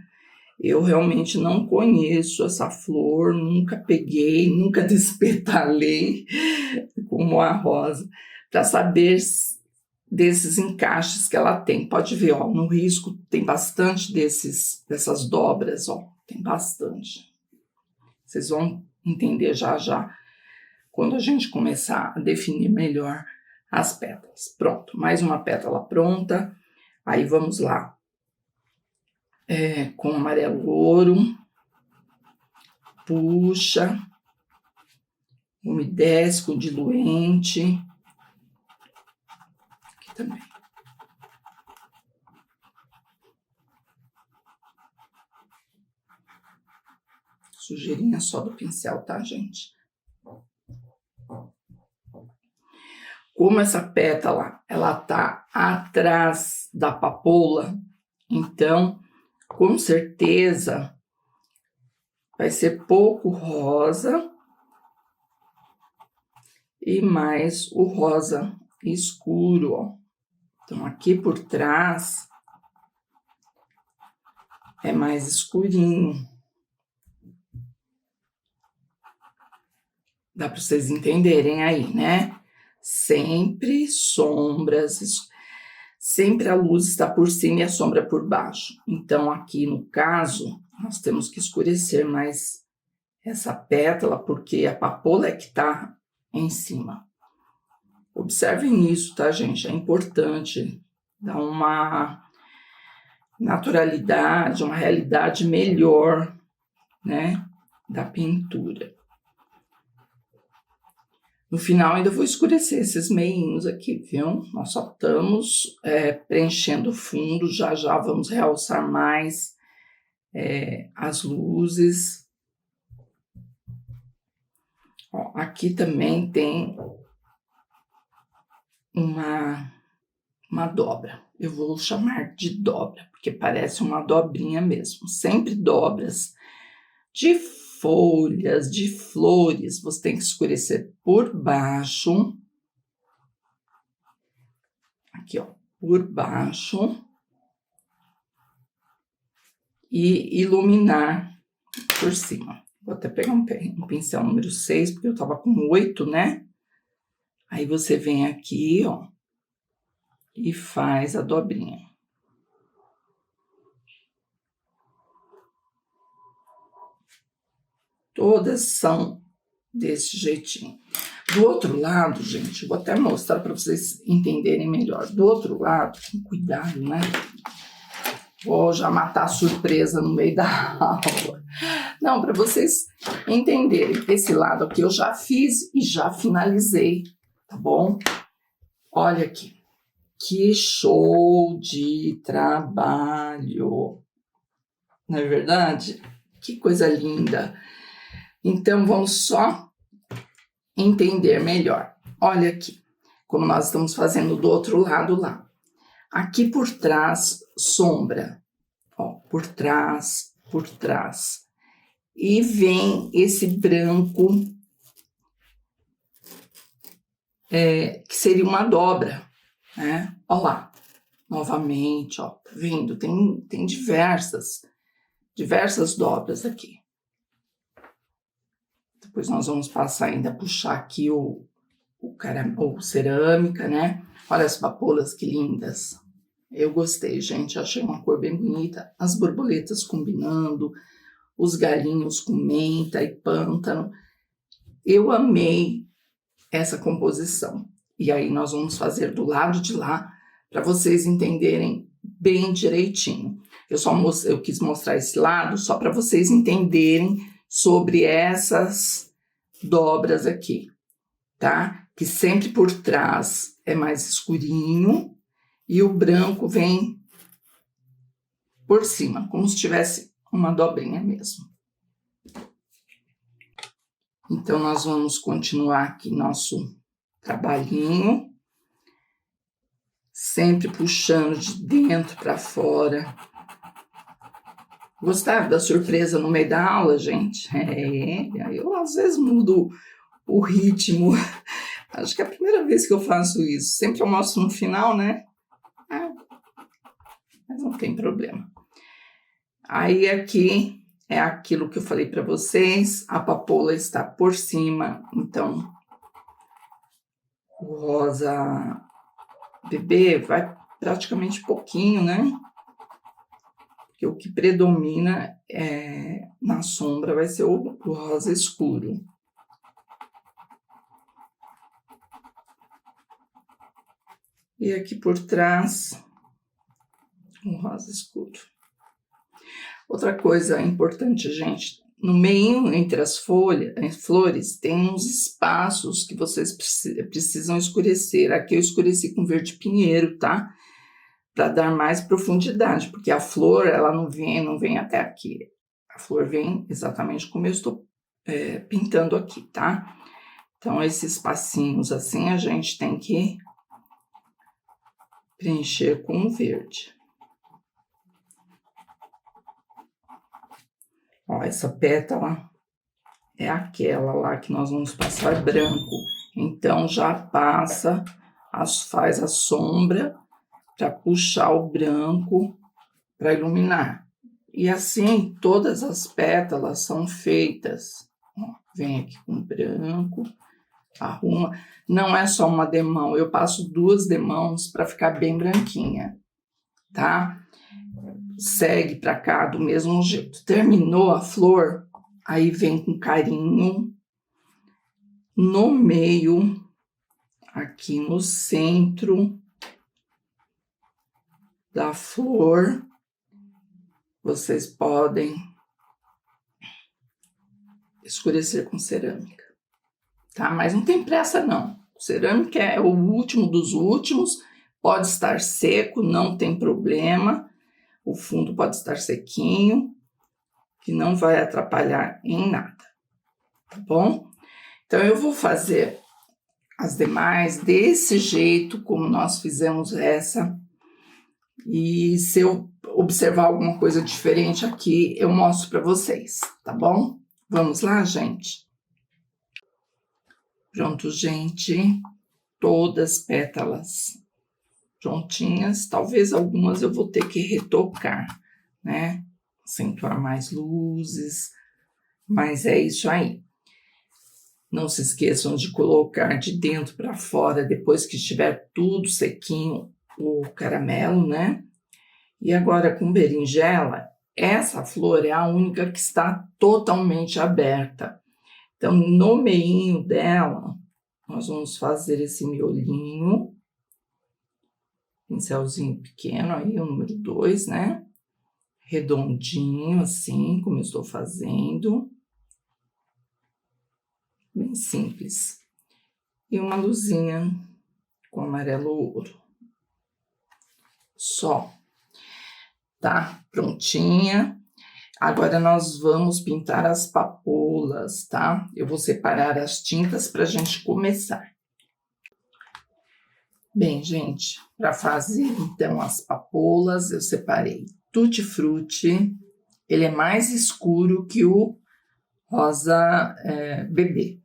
Eu realmente não conheço essa flor, nunca peguei, nunca despetalei como a rosa, para saber desses encaixes que ela tem. Pode ver, ó, no risco tem bastante dessas dobras, ó, tem bastante. Vocês vão entender já já, quando a gente começar a definir melhor as pétalas. Pronto, mais uma pétala pronta. Aí vamos lá. Com amarelo ouro, puxa, umedece com diluente. Aqui também. Sujeirinha só do pincel, tá, gente? Como essa pétala, ela tá atrás da papoula, então, com certeza, vai ser pouco rosa e mais o rosa escuro, ó. Então, aqui por trás é mais escurinho. Dá para vocês entenderem aí, né? Sempre sombras, sempre a luz está por cima e a sombra por baixo. Então, aqui no caso, nós temos que escurecer mais essa pétala, porque a papoula é que está em cima. Observem isso, tá, gente? É importante dar uma naturalidade, uma realidade melhor, né, da pintura. No final ainda vou escurecer esses meinhos aqui, viu? Nós só estamos preenchendo o fundo, já já vamos realçar mais as luzes. Ó, aqui também tem uma dobra. Eu vou chamar de dobra, porque parece uma dobrinha mesmo. Sempre dobras de folhas, de flores, você tem que escurecer por baixo. Aqui, ó, por baixo. E iluminar por cima. Vou até pegar um pincel número 6, porque eu tava com 8, né? Aí você vem aqui, ó, e faz a dobrinha. Todas são desse jeitinho. Do outro lado, gente, vou até mostrar para vocês entenderem melhor. Do outro lado, com cuidado, né? Vou já matar a surpresa no meio da aula. Não, para vocês entenderem. Esse lado aqui eu já fiz e já finalizei, tá bom? Olha aqui. Que show de trabalho! Não é verdade? Que coisa linda! Então, vamos só entender melhor. Olha aqui, como nós estamos fazendo do outro lado lá. Aqui por trás, sombra. Ó, por trás, por trás. E vem esse branco, que seria uma dobra, né? Ó lá, novamente, ó, tá vendo? Tem diversas dobras aqui. Depois nós vamos passar ainda a puxar aqui o cerâmica, né? Olha as papoulas que lindas. Eu gostei, gente, achei uma cor bem bonita. As borboletas combinando, os galinhos com menta e pântano. Eu amei essa composição. E aí nós vamos fazer do lado de lá para vocês entenderem bem direitinho. Eu quis mostrar esse lado só para vocês entenderem sobre essas dobras aqui, tá? Que sempre por trás é mais escurinho e o branco vem por cima, como se tivesse uma dobrinha mesmo. Então, nós vamos continuar aqui nosso trabalhinho, sempre puxando de dentro para fora. Gostaram da surpresa no meio da aula, gente? Eu às vezes mudo o ritmo. Acho que é a primeira vez que eu faço isso. Sempre eu mostro no final, né? Mas não tem problema. Aí aqui é aquilo que eu falei para vocês. A papoula está por cima, então o rosa bebê vai praticamente pouquinho, né? Porque o que predomina na sombra vai ser o rosa escuro. E aqui por trás, um rosa escuro. Outra coisa importante, gente, no meio entre as flores, tem uns espaços que vocês precisam escurecer. Aqui eu escureci com verde pinheiro, tá? Para dar mais profundidade, porque a flor, ela não vem até aqui. A flor vem exatamente como eu estou pintando aqui, tá? Então, esses espacinhos assim, a gente tem que preencher com o verde. Ó, essa pétala é aquela lá que nós vamos passar branco. Então, já passa, faz a sombra para puxar o branco para iluminar. E assim, todas as pétalas são feitas. Ó, vem aqui com branco, arruma. Não é só uma demão, eu passo 2 demãos para ficar bem branquinha, tá? Segue para cá do mesmo jeito. Terminou a flor, aí vem com carinho no meio, aqui no centro da flor. Vocês podem escurecer com cerâmica, tá? Mas não tem pressa, não. Cerâmica é o último dos últimos, pode estar seco, não tem problema. O fundo pode estar sequinho, que não vai atrapalhar em nada, tá bom? Então, eu vou fazer as demais desse jeito, como nós fizemos essa. E se eu observar alguma coisa diferente aqui, eu mostro para vocês, tá bom? Vamos lá, gente? Pronto, gente. Todas pétalas prontinhas. Talvez algumas eu vou ter que retocar, né? Acentuar mais luzes, mas é isso aí. Não se esqueçam de colocar de dentro para fora, depois que estiver tudo sequinho, o caramelo, né? E agora com berinjela, essa flor é a única que está totalmente aberta. Então, no meinho dela, nós vamos fazer esse miolinho. Pincelzinho pequeno aí, o número 2, né? Redondinho, assim, como eu estou fazendo. Bem simples. E uma luzinha com amarelo ouro. Só. Tá? Prontinha. Agora, nós vamos pintar as papoulas, tá? Eu vou separar as tintas para a gente começar. Bem, gente, para fazer, então, as papoulas, eu separei Tutti Frutti. Ele é mais escuro que o rosa bebê.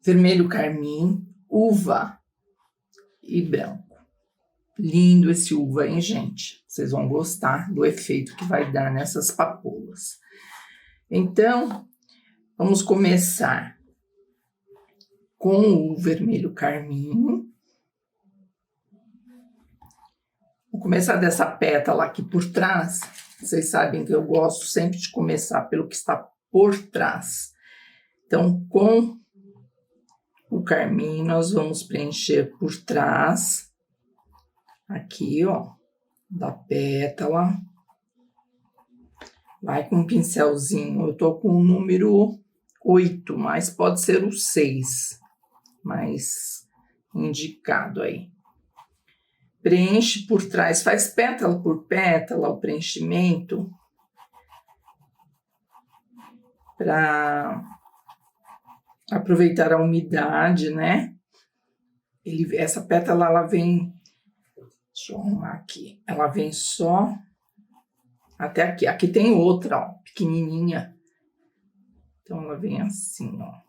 Vermelho carmim, uva e branco. Lindo esse uva, hein, gente? Vocês vão gostar do efeito que vai dar nessas papoulas. Então, vamos começar com o vermelho carmim. Vou começar dessa pétala aqui por trás. Vocês sabem que eu gosto sempre de começar pelo que está por trás. Então, com O carmim nós vamos preencher por trás, aqui, ó, da pétala. Vai com um pincelzinho, eu tô com o número 8, mas pode ser o 6, mais indicado aí. Preenche por trás, faz pétala por pétala o preenchimento, para aproveitar a umidade, né? Essa pétala, ela vem, deixa eu arrumar aqui, ela vem só até aqui. Aqui tem outra, ó, pequenininha. Então, ela vem assim, ó.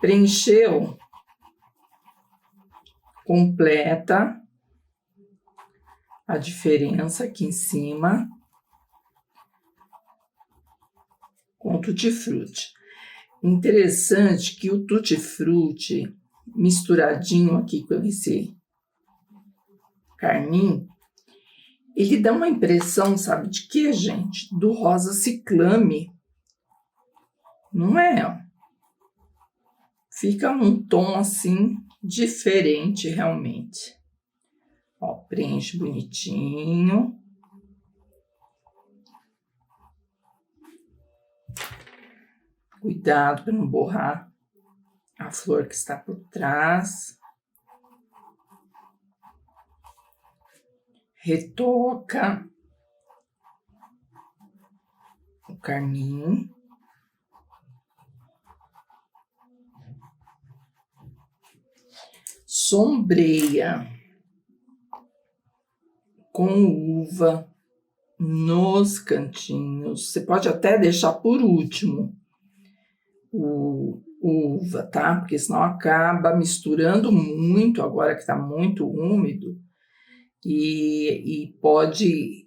Preencheu, completa a diferença aqui em cima com o tutti-frutti. Interessante que o tutti-frutti misturadinho aqui com esse carmim, ele dá uma impressão, sabe de quê, gente? Do rosa ciclame. Não é? Ó. Fica um tom assim diferente realmente. Ó, preenche bonitinho. Cuidado para não borrar a flor que está por trás. Retoca o carmim. Sombreia com uva nos cantinhos. Você pode até deixar por último o uva, tá? Porque senão acaba misturando muito, agora que está muito úmido, e pode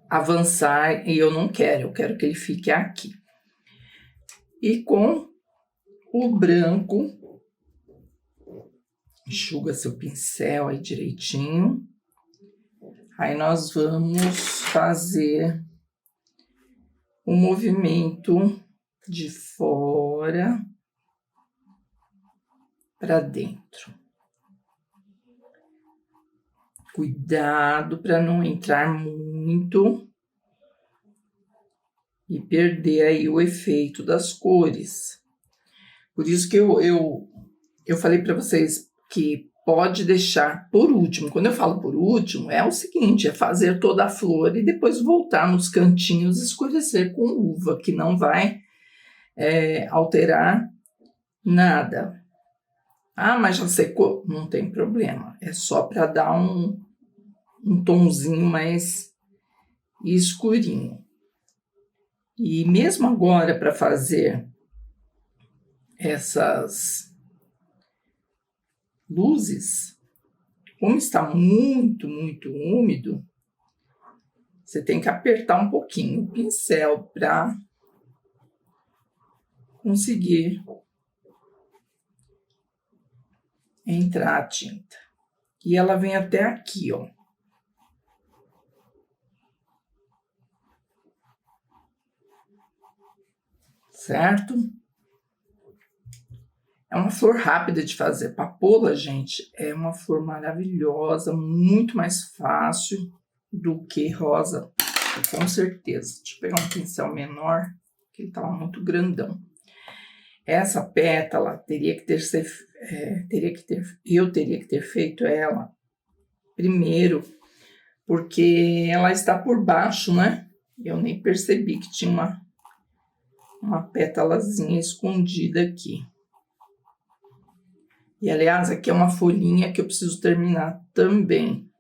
avançar, e eu não quero, eu quero que ele fique aqui. E com o branco, enxuga seu pincel aí direitinho. Aí nós vamos fazer um movimento de fora para dentro. Cuidado para não entrar muito e perder aí o efeito das cores. Por isso que eu falei para vocês que pode deixar por último. Quando eu falo por último, é o seguinte, é fazer toda a flor e depois voltar nos cantinhos e escurecer com uva, que não vai alterar nada. Ah, mas já secou? Não tem problema. É só para dar um tonzinho mais escurinho. E mesmo agora, para fazer essas luzes, como está muito, muito úmido, você tem que apertar um pouquinho o pincel para conseguir entrar a tinta. E ela vem até aqui, ó. Certo? É uma flor rápida de fazer. Papoula, gente, é uma flor maravilhosa, muito mais fácil do que rosa, com certeza. Deixa eu pegar um pincel menor, que ele estava muito grandão. Essa pétala teria que ter feito ela primeiro, porque ela está por baixo, né? Eu nem percebi que tinha uma pétalazinha escondida aqui. E, aliás, aqui é uma folhinha que eu preciso terminar também.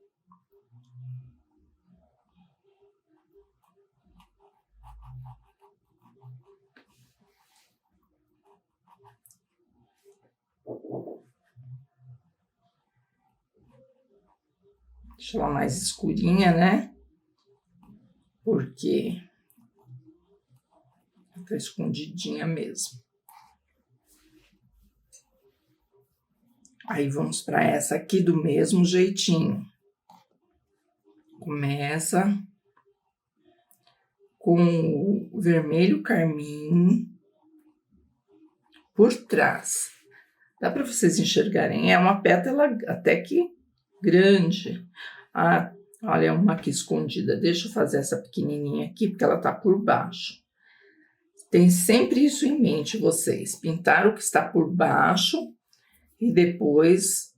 Deixa ela mais escurinha, né? Porque tá escondidinha mesmo. Aí vamos para essa aqui do mesmo jeitinho. Começa com o vermelho carmim por trás. Dá para vocês enxergarem, é uma pétala até que grande. Ah, olha uma aqui escondida, deixa eu fazer essa pequenininha aqui, porque ela tá por baixo. Tem sempre isso em mente, vocês, pintar o que está por baixo e depois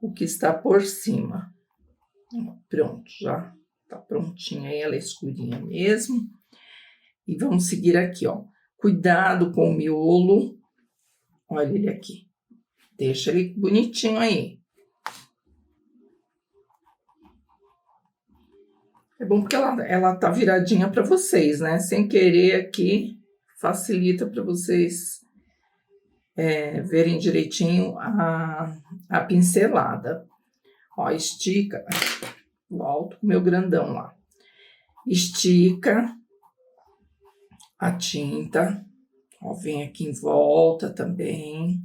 o que está por cima. Pronto, já tá prontinha aí, ela é escurinha mesmo. E vamos seguir aqui, ó. Cuidado com o miolo. Olha ele aqui. Deixa ele bonitinho aí. É bom porque ela tá viradinha para vocês, né? Sem querer aqui, facilita para vocês verem direitinho a pincelada. Ó, estica. Volto com o meu grandão lá. Estica a tinta. Ó, vem aqui em volta também.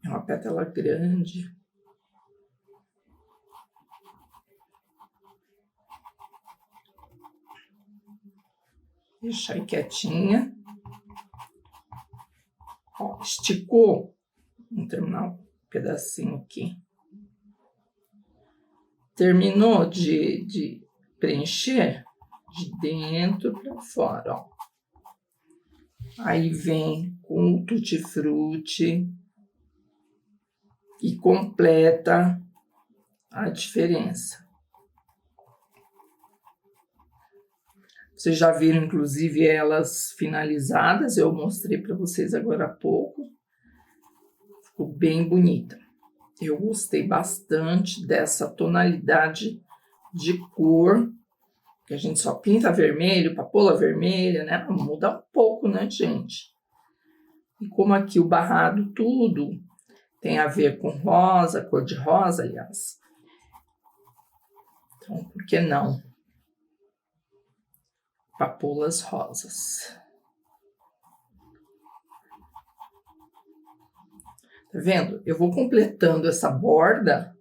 É uma pétala grande. Deixa aí quietinha. Ó, esticou. Vamos terminar um pedacinho aqui. Terminou de preencher de dentro para fora, ó. Aí vem com o tutti-frutti e completa a diferença. Vocês já viram, inclusive, elas finalizadas, eu mostrei para vocês agora há pouco. Ficou bem bonita. Eu gostei bastante dessa tonalidade de cor, que a gente só pinta vermelho, papoula vermelha, né? Muda um pouco, né, gente? E como aqui o barrado tudo tem a ver com rosa, cor de rosa, aliás. Então, por que não? Papoulas rosas. Tá vendo? Eu vou completando essa borda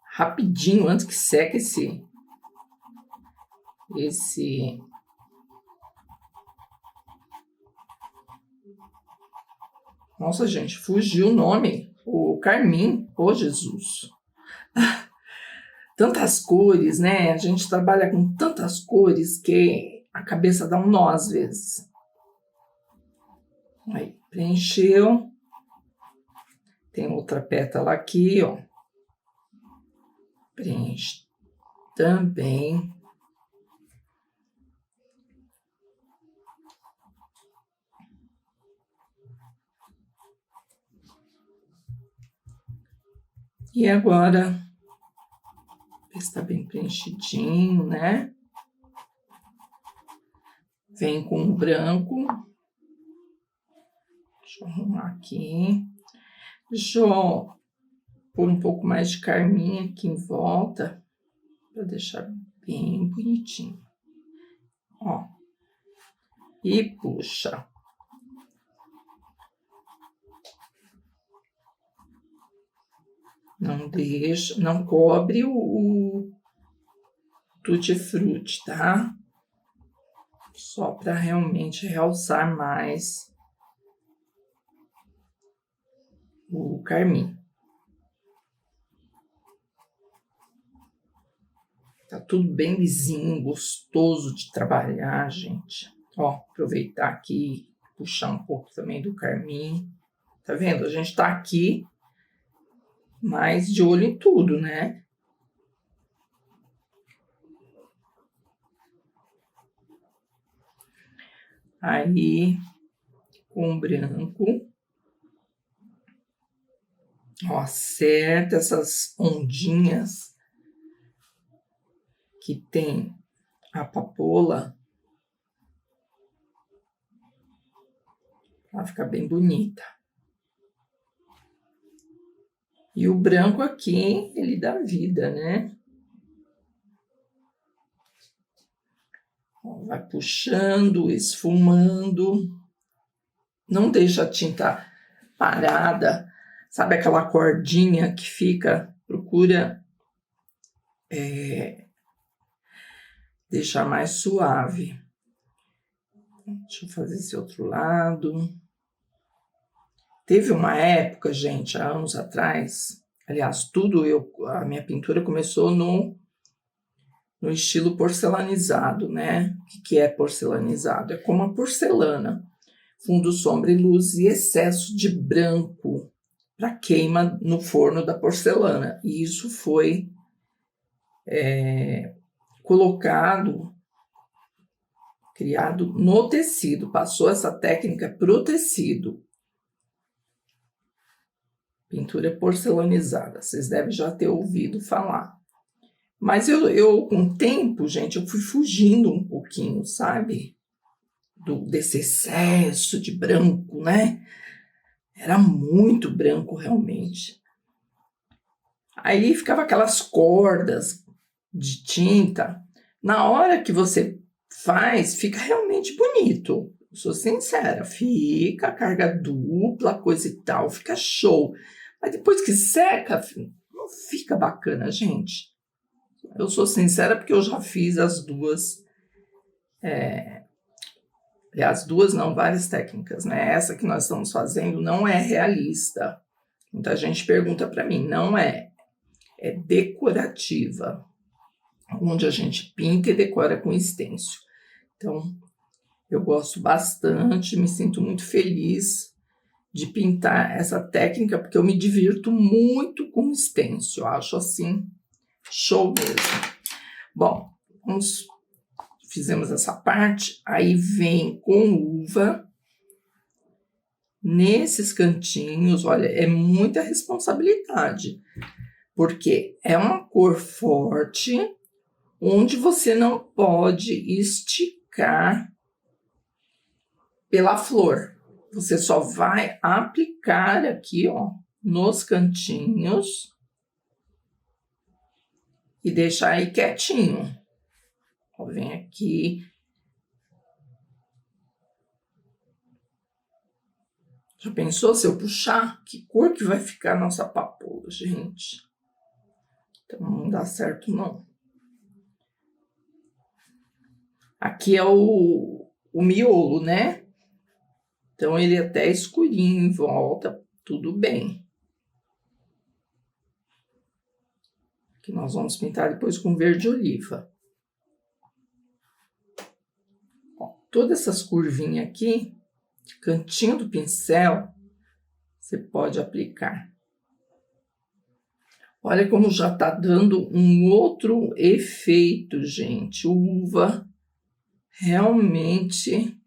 rapidinho, antes que seque esse... Nossa, gente, fugiu o nome. O carmim. Ô, Jesus. Tantas cores, né? A gente trabalha com tantas cores que a cabeça dá um nó às vezes. Aí, preencheu. Tem outra pétala aqui, ó. Preenche também. E agora, está bem preenchidinho, né? Vem com o branco. Deixa eu arrumar aqui. Deixa eu pôr um pouco mais de carmim aqui em volta, para deixar bem bonitinho. Ó. E puxa. Não deixa, não cobre o tutti-frutti, tá? Só para realmente realçar mais o carmim. Tá tudo bem lisinho, gostoso de trabalhar, gente. Ó, aproveitar aqui, puxar um pouco também do carmim. Tá vendo? A gente tá aqui, mas de olho em tudo, né? Aí, com o branco, ó, acerta essas ondinhas que tem a papoula, ela fica bem bonita. E o branco aqui, ele dá vida, né? Ó, vai puxando, esfumando. Não deixa a tinta parada. Sabe aquela cordinha que fica? Procura deixar mais suave. Deixa eu fazer esse outro lado. Teve uma época, gente, há anos atrás, aliás, a minha pintura começou no estilo porcelanizado, né? O que é porcelanizado? É como a porcelana, fundo, sombra e luz e excesso de branco para queima no forno da porcelana. E isso foi criado no tecido, passou essa técnica para o tecido. Pintura porcelanizada, vocês devem já ter ouvido falar. Mas eu com o tempo, gente, eu fui fugindo um pouquinho, sabe? Desse excesso de branco, né? Era muito branco, realmente. Aí ficava aquelas cordas de tinta. Na hora que você faz, fica realmente bonito. Sou sincera, fica carga dupla, coisa e tal, fica show. Mas depois que seca, não fica bacana, gente. Eu sou sincera porque eu já fiz as duas. As duas não, várias técnicas, né? Essa que nós estamos fazendo não é realista. Muita gente pergunta para mim, não é. É decorativa, onde a gente pinta e decora com stencil. Então, eu gosto bastante, me sinto muito feliz de pintar essa técnica, porque eu me divirto muito com stencil, eu acho assim, show mesmo. Bom, fizemos essa parte, aí vem com uva, nesses cantinhos, olha, é muita responsabilidade, porque é uma cor forte, onde você não pode esticar pela flor. Você só vai aplicar aqui, ó, nos cantinhos e deixar aí quietinho. Ó, vem aqui. Já pensou se eu puxar? Que cor que vai ficar a nossa papoula, gente? Então não dá certo, não. Aqui é o miolo, né? Então, ele é até escurinho em volta, tudo bem. Que nós vamos pintar depois com verde oliva. Ó, todas essas curvinhas aqui, cantinho do pincel, você pode aplicar. Olha como já tá dando um outro efeito, gente. Uva realmente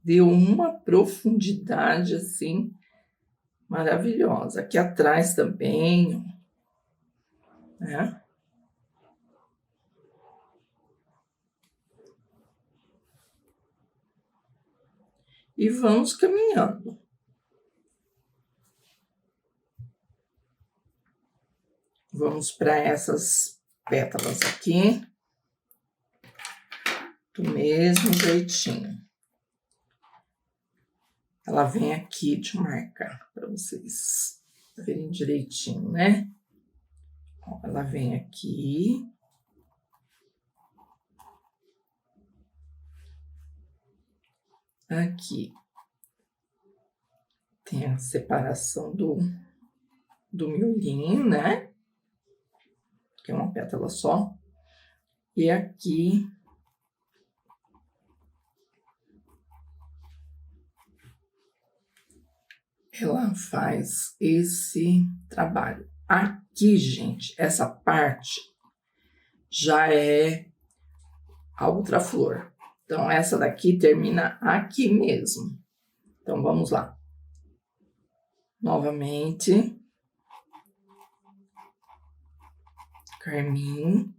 deu uma profundidade assim maravilhosa. Aqui atrás também, né? E vamos caminhando. Vamos para essas pétalas aqui, do mesmo jeitinho. Ela vem aqui, deixa eu marcar para vocês verem direitinho, né? Ó, ela vem aqui. Aqui. Tem a separação do miolinho, né? Que é uma pétala só. E aqui ela faz esse trabalho. Aqui, gente, essa parte já é a outra flor. Então, essa daqui termina aqui mesmo. Então, vamos lá. Novamente. Carmim.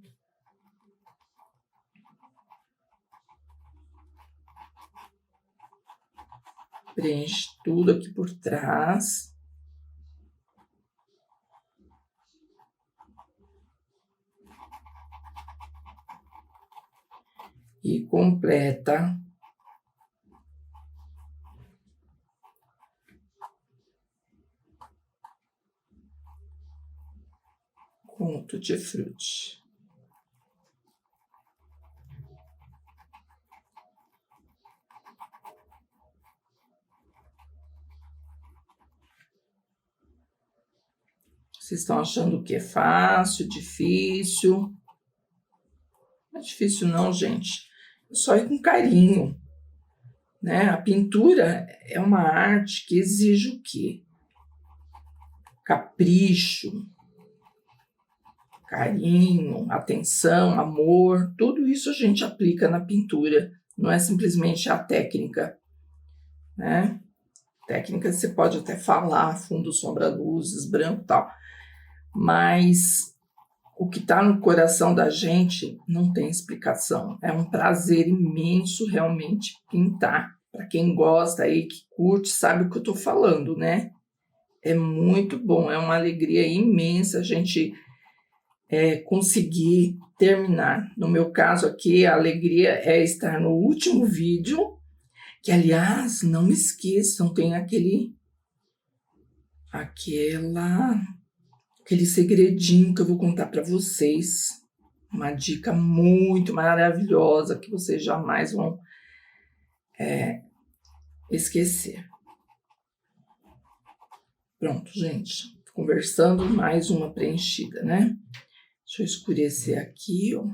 Preenche tudo aqui por trás. E completa com o tutti-frutti. Vocês estão achando que é fácil, difícil? Não é difícil não, gente. É só ir com carinho, né? A pintura é uma arte que exige o quê? Capricho, carinho, atenção, amor, tudo isso a gente aplica na pintura, não é simplesmente a técnica, né? Técnica você pode até falar, fundo, sombra, luzes, branco e tal, mas o que está no coração da gente não tem explicação. É um prazer imenso realmente pintar. Para quem gosta aí, que curte, sabe o que eu estou falando, né? É muito bom, é uma alegria imensa a gente conseguir terminar. No meu caso aqui, a alegria é estar no último vídeo, que, aliás, não me esqueçam, tem aquele segredinho que eu vou contar para vocês. Uma dica muito maravilhosa que vocês jamais vão esquecer. Pronto, gente. Conversando, mais uma preenchida, né? Deixa eu escurecer aqui, ó,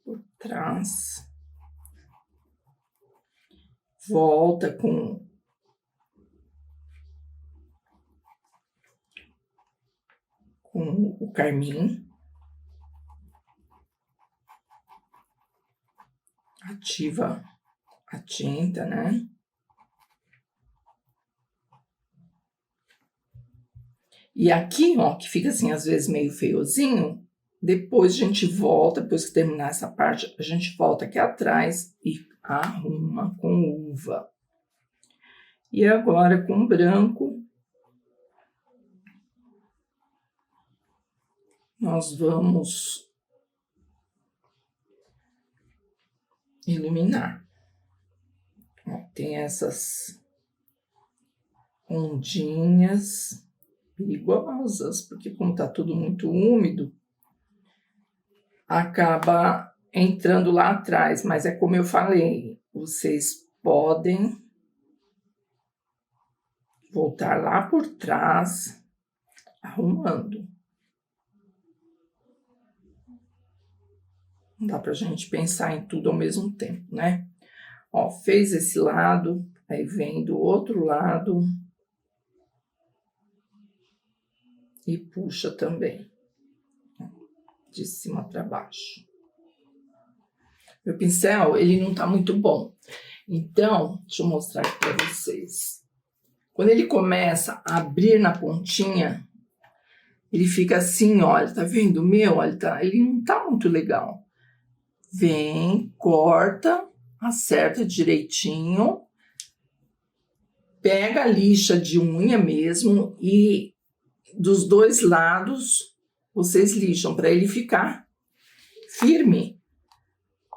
por trás. Volta com o carmim. Ativa a tinta, né? E aqui, ó, que fica assim, às vezes meio feiozinho, depois a gente volta, depois que terminar essa parte, a gente volta aqui atrás e arruma com uva. E agora com branco, nós vamos iluminar. Ó, tem essas ondinhas perigosas, porque como tá tudo muito úmido, acaba entrando lá atrás, mas é como eu falei, vocês podem voltar lá por trás, arrumando. Não dá pra gente pensar em tudo ao mesmo tempo, né? Ó, fez esse lado, aí vem do outro lado e puxa também, de cima para baixo. Meu pincel, ele não tá muito bom. Então, deixa eu mostrar aqui para vocês. Quando ele começa a abrir na pontinha, ele fica assim, olha, tá vendo? Olha, ele não tá muito legal. Vem, corta, acerta direitinho, pega a lixa de unha mesmo e dos dois lados vocês lixam para ele ficar firme.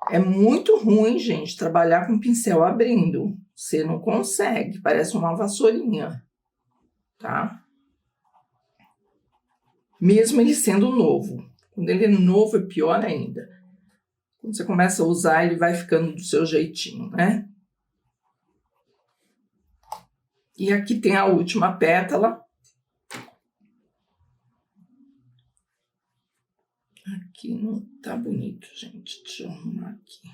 É muito ruim, gente, trabalhar com pincel abrindo. Você não consegue, parece uma vassourinha, tá? Mesmo ele sendo novo. Quando ele é novo é pior ainda. Quando você começa a usar, ele vai ficando do seu jeitinho, né? E aqui tem a última pétala. Aqui não tá bonito, gente. Deixa eu arrumar aqui.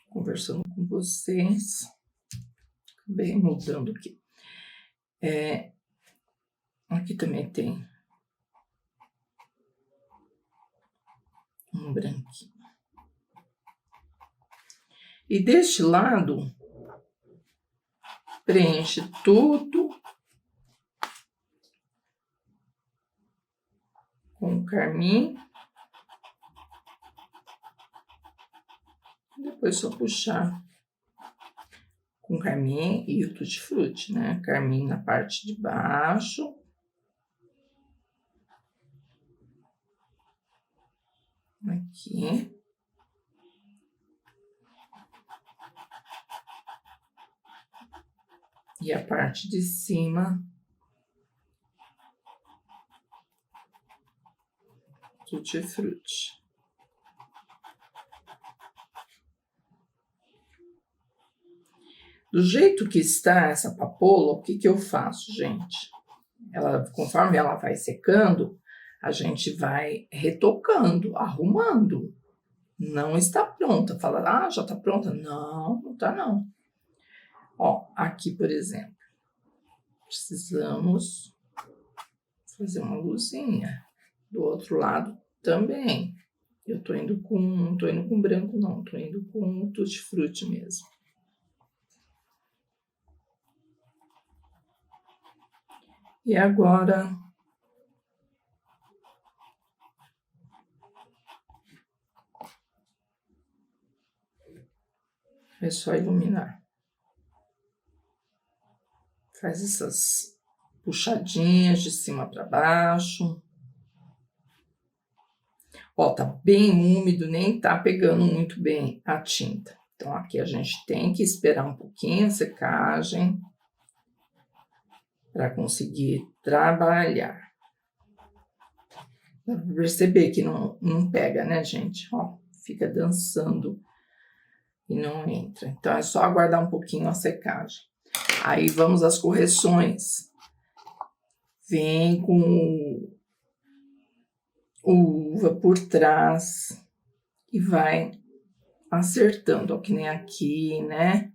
Conversando com vocês. Acabei mudando aqui. Aqui também tem um branquinho. E deste lado, preenche tudo com carmim. Depois só puxar com carmim e o tutti-frutti, né? Carmim na parte de baixo. Aqui. E a parte de cima, tutti-frutti. Do jeito que está essa papoula, o que eu faço, gente? conforme ela vai secando, a gente vai retocando, arrumando. Não está pronta. Fala, já está pronta? Não, não está não. Ó, aqui, por exemplo, precisamos fazer uma luzinha. Do outro lado também. Eu não tô indo com branco, não. Tô indo com tutti-frutti mesmo. E agora, é só iluminar. Faz essas puxadinhas de cima para baixo. Ó, tá bem úmido, nem tá pegando muito bem a tinta. Então, aqui a gente tem que esperar um pouquinho a secagem para conseguir trabalhar. Dá pra perceber que não pega, né, gente? Ó, fica dançando e não entra. Então, é só aguardar um pouquinho a secagem. Aí, vamos às correções. Vem com o uva por trás e vai acertando, ó, que nem aqui, né?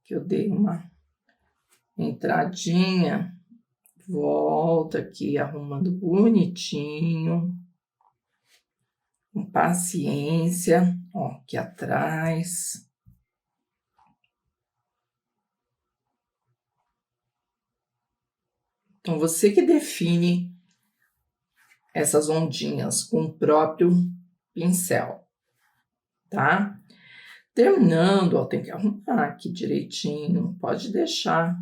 Que eu dei uma entradinha. Volta aqui, arrumando bonitinho. Com paciência, ó, aqui atrás. Então, você que define essas ondinhas com o próprio pincel, tá? Terminando, ó, tem que arrumar aqui direitinho, pode deixar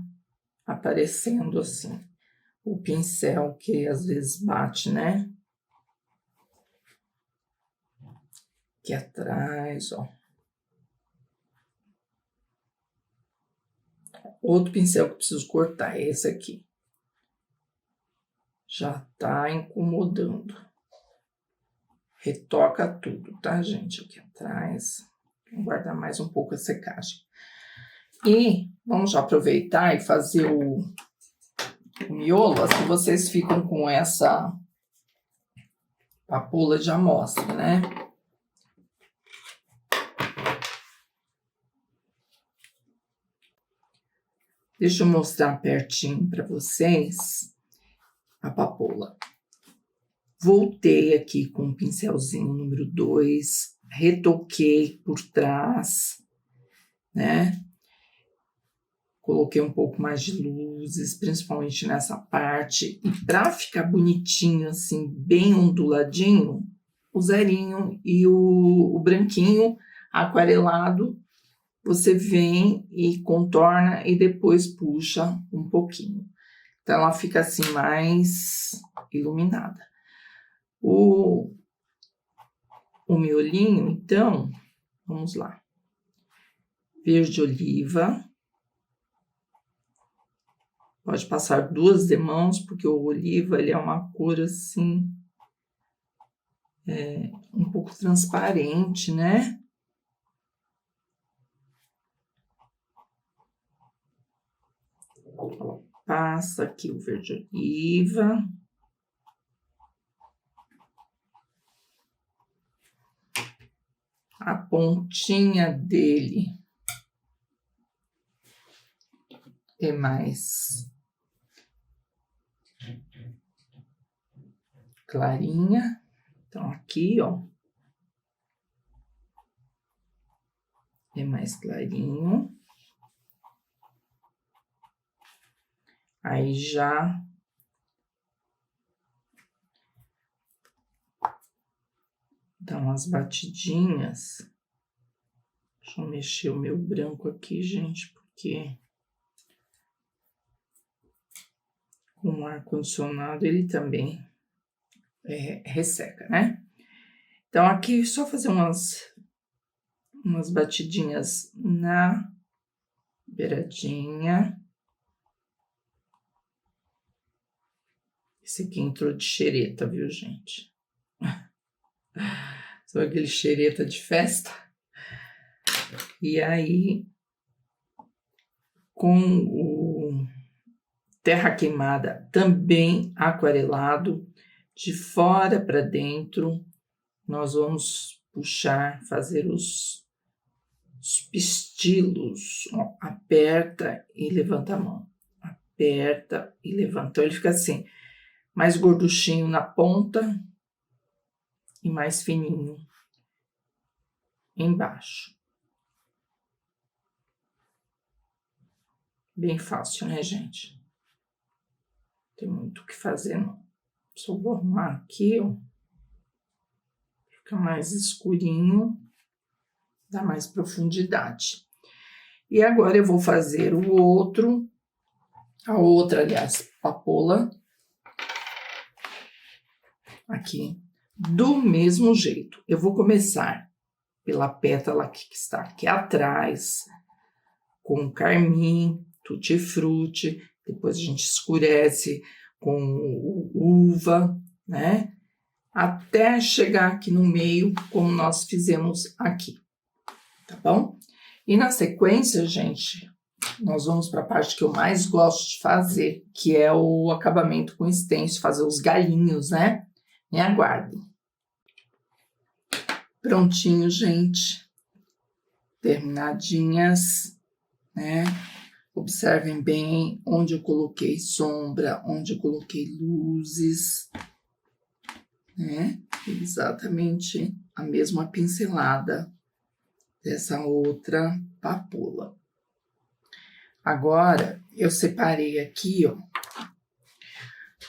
aparecendo assim o pincel que às vezes bate, né? Aqui atrás, ó. Outro pincel que eu preciso cortar é esse aqui. Já tá incomodando. Retoca tudo, tá, gente? Aqui atrás. Vou guardar mais um pouco a secagem. E vamos já aproveitar e fazer o miolo, assim vocês ficam com essa papoula de amostra, né? Deixa eu mostrar pertinho para vocês a papoula. Voltei aqui com o pincelzinho número 2, retoquei por trás, né? Coloquei um pouco mais de luzes, principalmente nessa parte. E para ficar bonitinho, assim, bem onduladinho, o zerinho e o branquinho aquarelado, você vem e contorna e depois puxa um pouquinho. Então, ela fica assim mais iluminada. O miolinho, então, vamos lá. Verde oliva. Pode passar 2 demãos, porque o oliva, ele é uma cor assim, um pouco transparente, né? Passa aqui o verde oliva. A pontinha dele é mais clarinha. Então, aqui, ó, é mais clarinho. Aí já dá umas batidinhas. Deixa eu mexer o meu branco aqui, gente, porque com o ar-condicionado ele também resseca, né? Então, aqui só fazer umas batidinhas na beiradinha. Esse aqui entrou de xereta, viu, gente? Sabe aquele xereta de festa? E aí, com terra queimada também aquarelado, de fora para dentro. Nós vamos puxar, fazer os pistilos. Ó, aperta e levanta a mão. Aperta e levanta. Então, ele fica assim, mais gorduchinho na ponta e mais fininho embaixo. Bem fácil, né, gente? Tem muito o que fazer, não. Só vou arrumar aqui, ó. Fica mais escurinho, dá mais profundidade. E agora eu vou fazer o outro, a outra, aliás, papoula. Aqui, do mesmo jeito. Eu vou começar pela pétala que está aqui atrás, com carmim, tutti-frutti, depois a gente escurece com uva, né? Até chegar aqui no meio, como nós fizemos aqui, tá bom? E na sequência, gente, nós vamos para a parte que eu mais gosto de fazer, que é o acabamento com stencil, fazer os galinhos, né? Me aguardem. Prontinho, gente. Terminadinhas, né? Observem bem onde eu coloquei sombra, onde eu coloquei luzes, né? Exatamente a mesma pincelada dessa outra papoula. Agora, eu separei aqui, ó,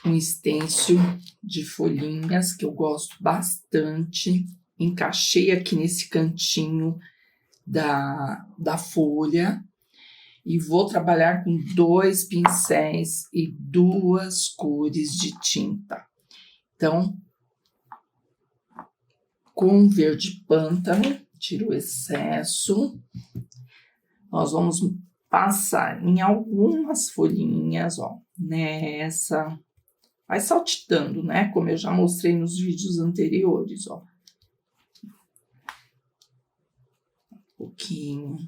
um stencil de folhinhas que eu gosto bastante. Encaixei aqui nesse cantinho da folha. E vou trabalhar com 2 pincéis e 2 cores de tinta. Então, com verde pântano, tiro o excesso. Nós vamos passar em algumas folhinhas, ó, nessa. Vai saltitando, né? Como eu já mostrei nos vídeos anteriores, ó. Um pouquinho.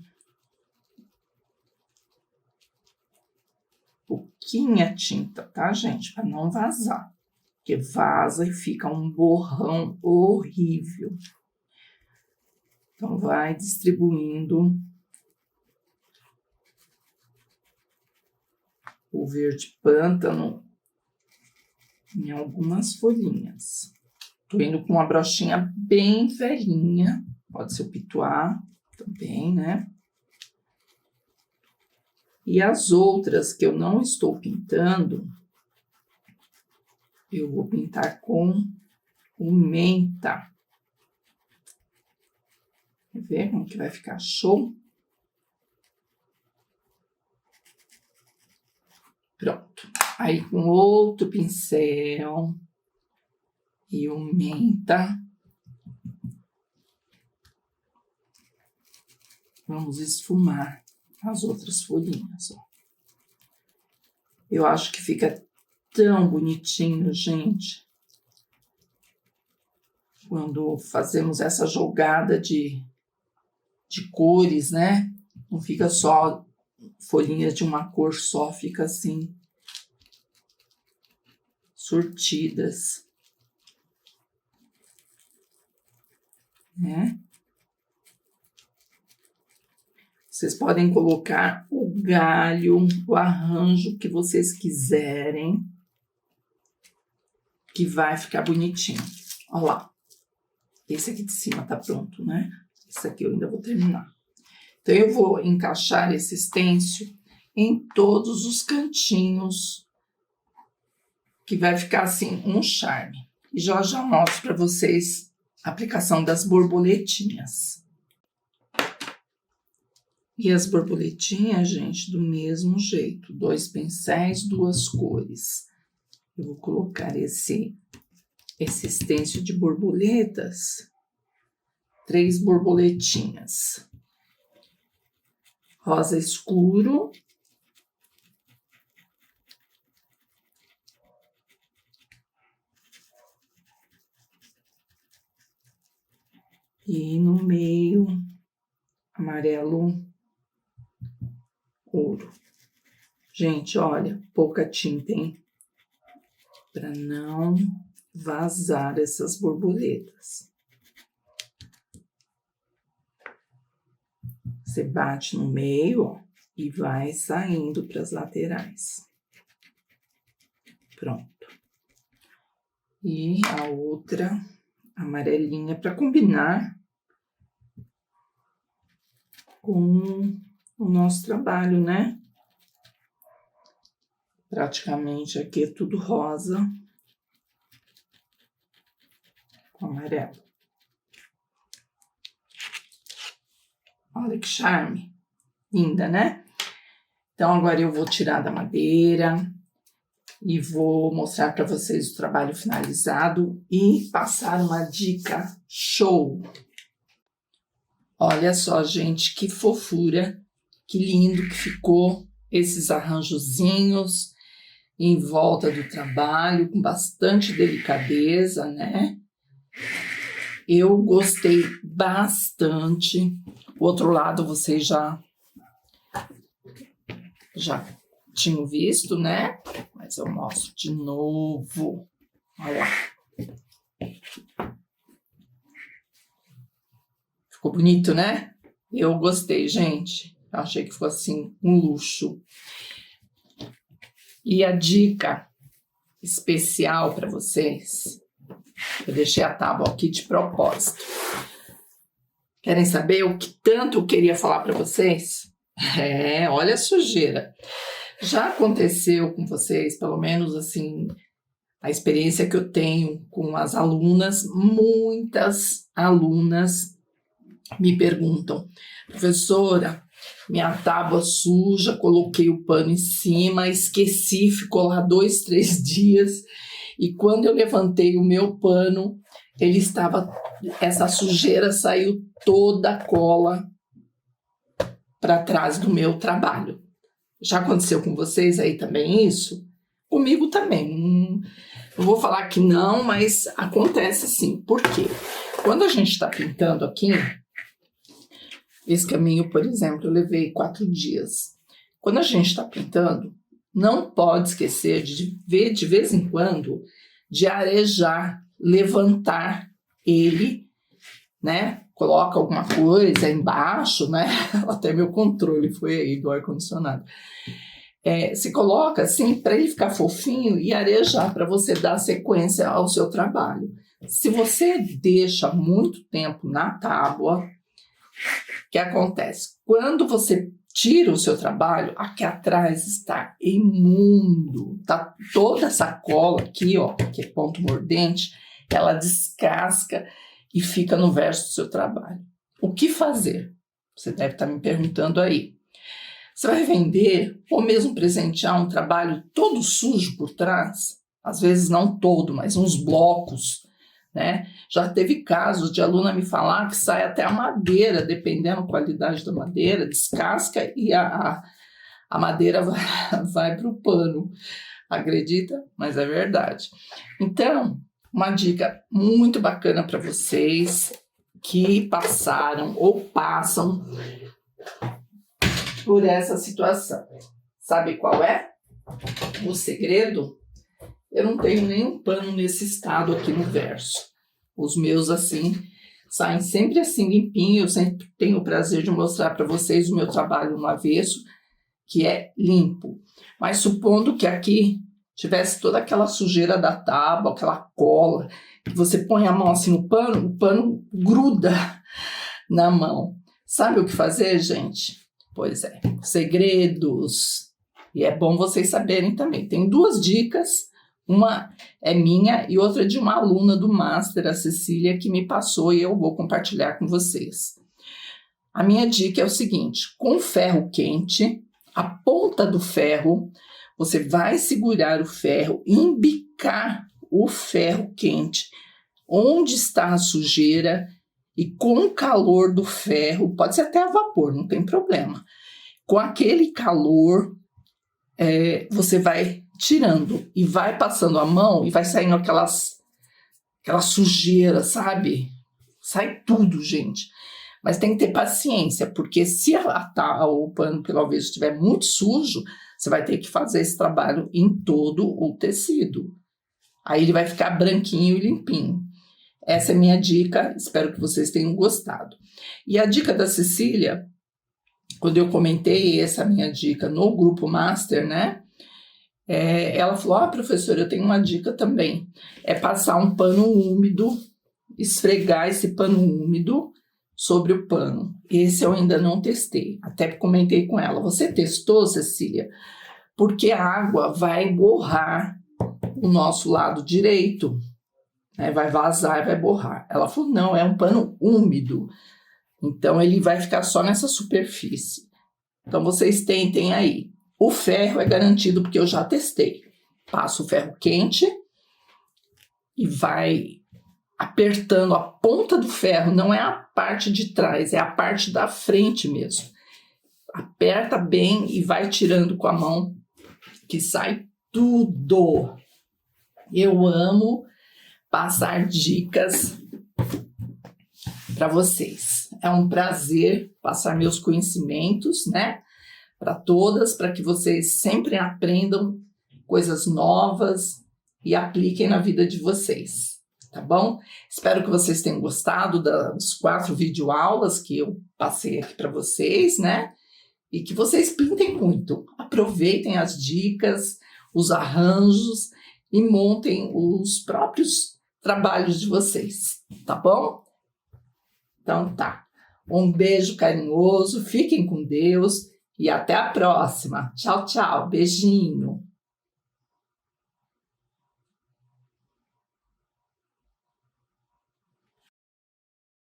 Pouquinha tinta, tá, gente? Para não vazar. Porque vaza e fica um borrão horrível. Então, vai distribuindo o verde pântano em algumas folhinhas. Tô indo com uma brochinha bem velhinha. Pode ser o pituá também, né? E as outras que eu não estou pintando, eu vou pintar com o menta. Quer ver como que vai ficar show? Pronto. Aí, com outro pincel e o menta, vamos esfumar as outras folhinhas, ó. Eu acho que fica tão bonitinho, gente, quando fazemos essa jogada de cores, né? Não fica só folhinhas de uma cor só, fica assim, sortidas, né? Vocês podem colocar o galho, o arranjo que vocês quiserem, que vai ficar bonitinho. Olha lá. Esse aqui de cima tá pronto, né? Esse aqui eu ainda vou terminar. Então, eu vou encaixar esse stencil em todos os cantinhos, que vai ficar assim, um charme. E já mostro para vocês a aplicação das borboletinhas. E as borboletinhas, gente, do mesmo jeito. 2 pincéis, 2 cores. Eu vou colocar esse stencil de borboletas. 3 borboletinhas. Rosa escuro. E no meio, amarelo ouro. Gente, olha, pouca tinta, hein? Para não vazar essas borboletas. Você bate no meio, ó, e vai saindo para as laterais. Pronto. E a outra amarelinha para combinar com o nosso trabalho, né? Praticamente aqui é tudo rosa com amarelo. Olha que charme. Linda, né? Então, agora eu vou tirar da madeira e vou mostrar para vocês o trabalho finalizado e passar uma dica show. Olha só, gente, que fofura, que lindo que ficou esses arranjozinhos em volta do trabalho, com bastante delicadeza, né? Eu gostei bastante. O outro lado vocês já tinham visto, né? Mas eu mostro de novo. Olha lá. Ficou bonito, né? Eu gostei, gente. Eu achei que ficou assim, um luxo. E a dica especial para vocês, eu deixei a tábua aqui de propósito. Querem saber o que tanto eu queria falar para vocês? Olha a sujeira. Já aconteceu com vocês, pelo menos assim, a experiência que eu tenho com as alunas, muitas alunas me perguntam, professora, minha tábua suja, coloquei o pano em cima, esqueci, ficou lá 2, 3 dias, e quando eu levantei o meu pano, essa sujeira saiu toda a cola para trás do meu trabalho. Já aconteceu com vocês aí também isso? Comigo também. Não vou falar que não, mas acontece sim. Por quê? Quando a gente está pintando aqui, esse caminho, por exemplo, eu levei 4 dias. Quando a gente está pintando, não pode esquecer de ver de vez em quando, de arejar, levantar ele, né? Coloca alguma coisa embaixo, né? Até meu controle foi aí do ar-condicionado. Se coloca assim para ele ficar fofinho e arejar, para você dar sequência ao seu trabalho. Se você deixa muito tempo na tábua, o que acontece? Quando você tira o seu trabalho, aqui atrás está imundo, tá toda essa cola aqui, ó, que é ponto mordente, ela descasca e fica no verso do seu trabalho. O que fazer? Você deve estar me perguntando aí. Você vai vender ou mesmo presentear um trabalho todo sujo por trás? Às vezes não todo, mas uns blocos, né? Já teve casos de aluna me falar que sai até a madeira, dependendo da qualidade da madeira, descasca e a madeira vai para o pano. Acredita? Mas é verdade. Então, uma dica muito bacana para vocês que passaram ou passam por essa situação. Sabe qual é? O segredo? Eu não tenho nenhum pano nesse estado aqui no verso. Os meus, assim, saem sempre assim limpinho. Eu sempre tenho o prazer de mostrar para vocês o meu trabalho no avesso, que é limpo. Mas supondo que aqui tivesse toda aquela sujeira da tábua, aquela cola, que você põe a mão assim no pano, o pano gruda na mão. Sabe o que fazer, gente? Pois é, segredos. E é bom vocês saberem também. Tem 2 dicas, uma é minha e outra de uma aluna do Master, a Cecília, que me passou e eu vou compartilhar com vocês. A minha dica é o seguinte, com ferro quente, a ponta do ferro, você vai segurar o ferro e embicar o ferro quente onde está a sujeira. E com o calor do ferro, pode ser até a vapor, não tem problema. Com aquele calor, você vai tirando e vai passando a mão e vai saindo aquela sujeira, sabe? Sai tudo, gente. Mas tem que ter paciência, porque se o pano, pelo avesso, estiver muito sujo, você vai ter que fazer esse trabalho em todo o tecido. Aí ele vai ficar branquinho e limpinho. Essa é a minha dica, espero que vocês tenham gostado. E a dica da Cecília, quando eu comentei essa minha dica no grupo Master, né? Ela falou, professora, eu tenho uma dica também. É passar um pano úmido, esfregar esse pano úmido sobre o pano. Esse eu ainda não testei, até comentei com ela. Você testou, Cecília? Porque a água vai borrar o nosso lado direito, né? Vai vazar e vai borrar. Ela falou, não, é um pano úmido, então ele vai ficar só nessa superfície. Então vocês tentem aí. O ferro é garantido porque eu já testei. Passa o ferro quente e vai apertando a ponta do ferro, não é a parte de trás, é a parte da frente mesmo. Aperta bem e vai tirando com a mão, que sai tudo. Eu amo passar dicas para vocês. É um prazer passar meus conhecimentos, né? Para todas, para que vocês sempre aprendam coisas novas e apliquem na vida de vocês, tá bom? Espero que vocês tenham gostado das 4 videoaulas que eu passei aqui para vocês, né? E que vocês pintem muito, aproveitem as dicas, os arranjos e montem os próprios trabalhos de vocês, tá bom? Então tá, um beijo carinhoso, fiquem com Deus e até a próxima. Tchau, tchau, beijinho.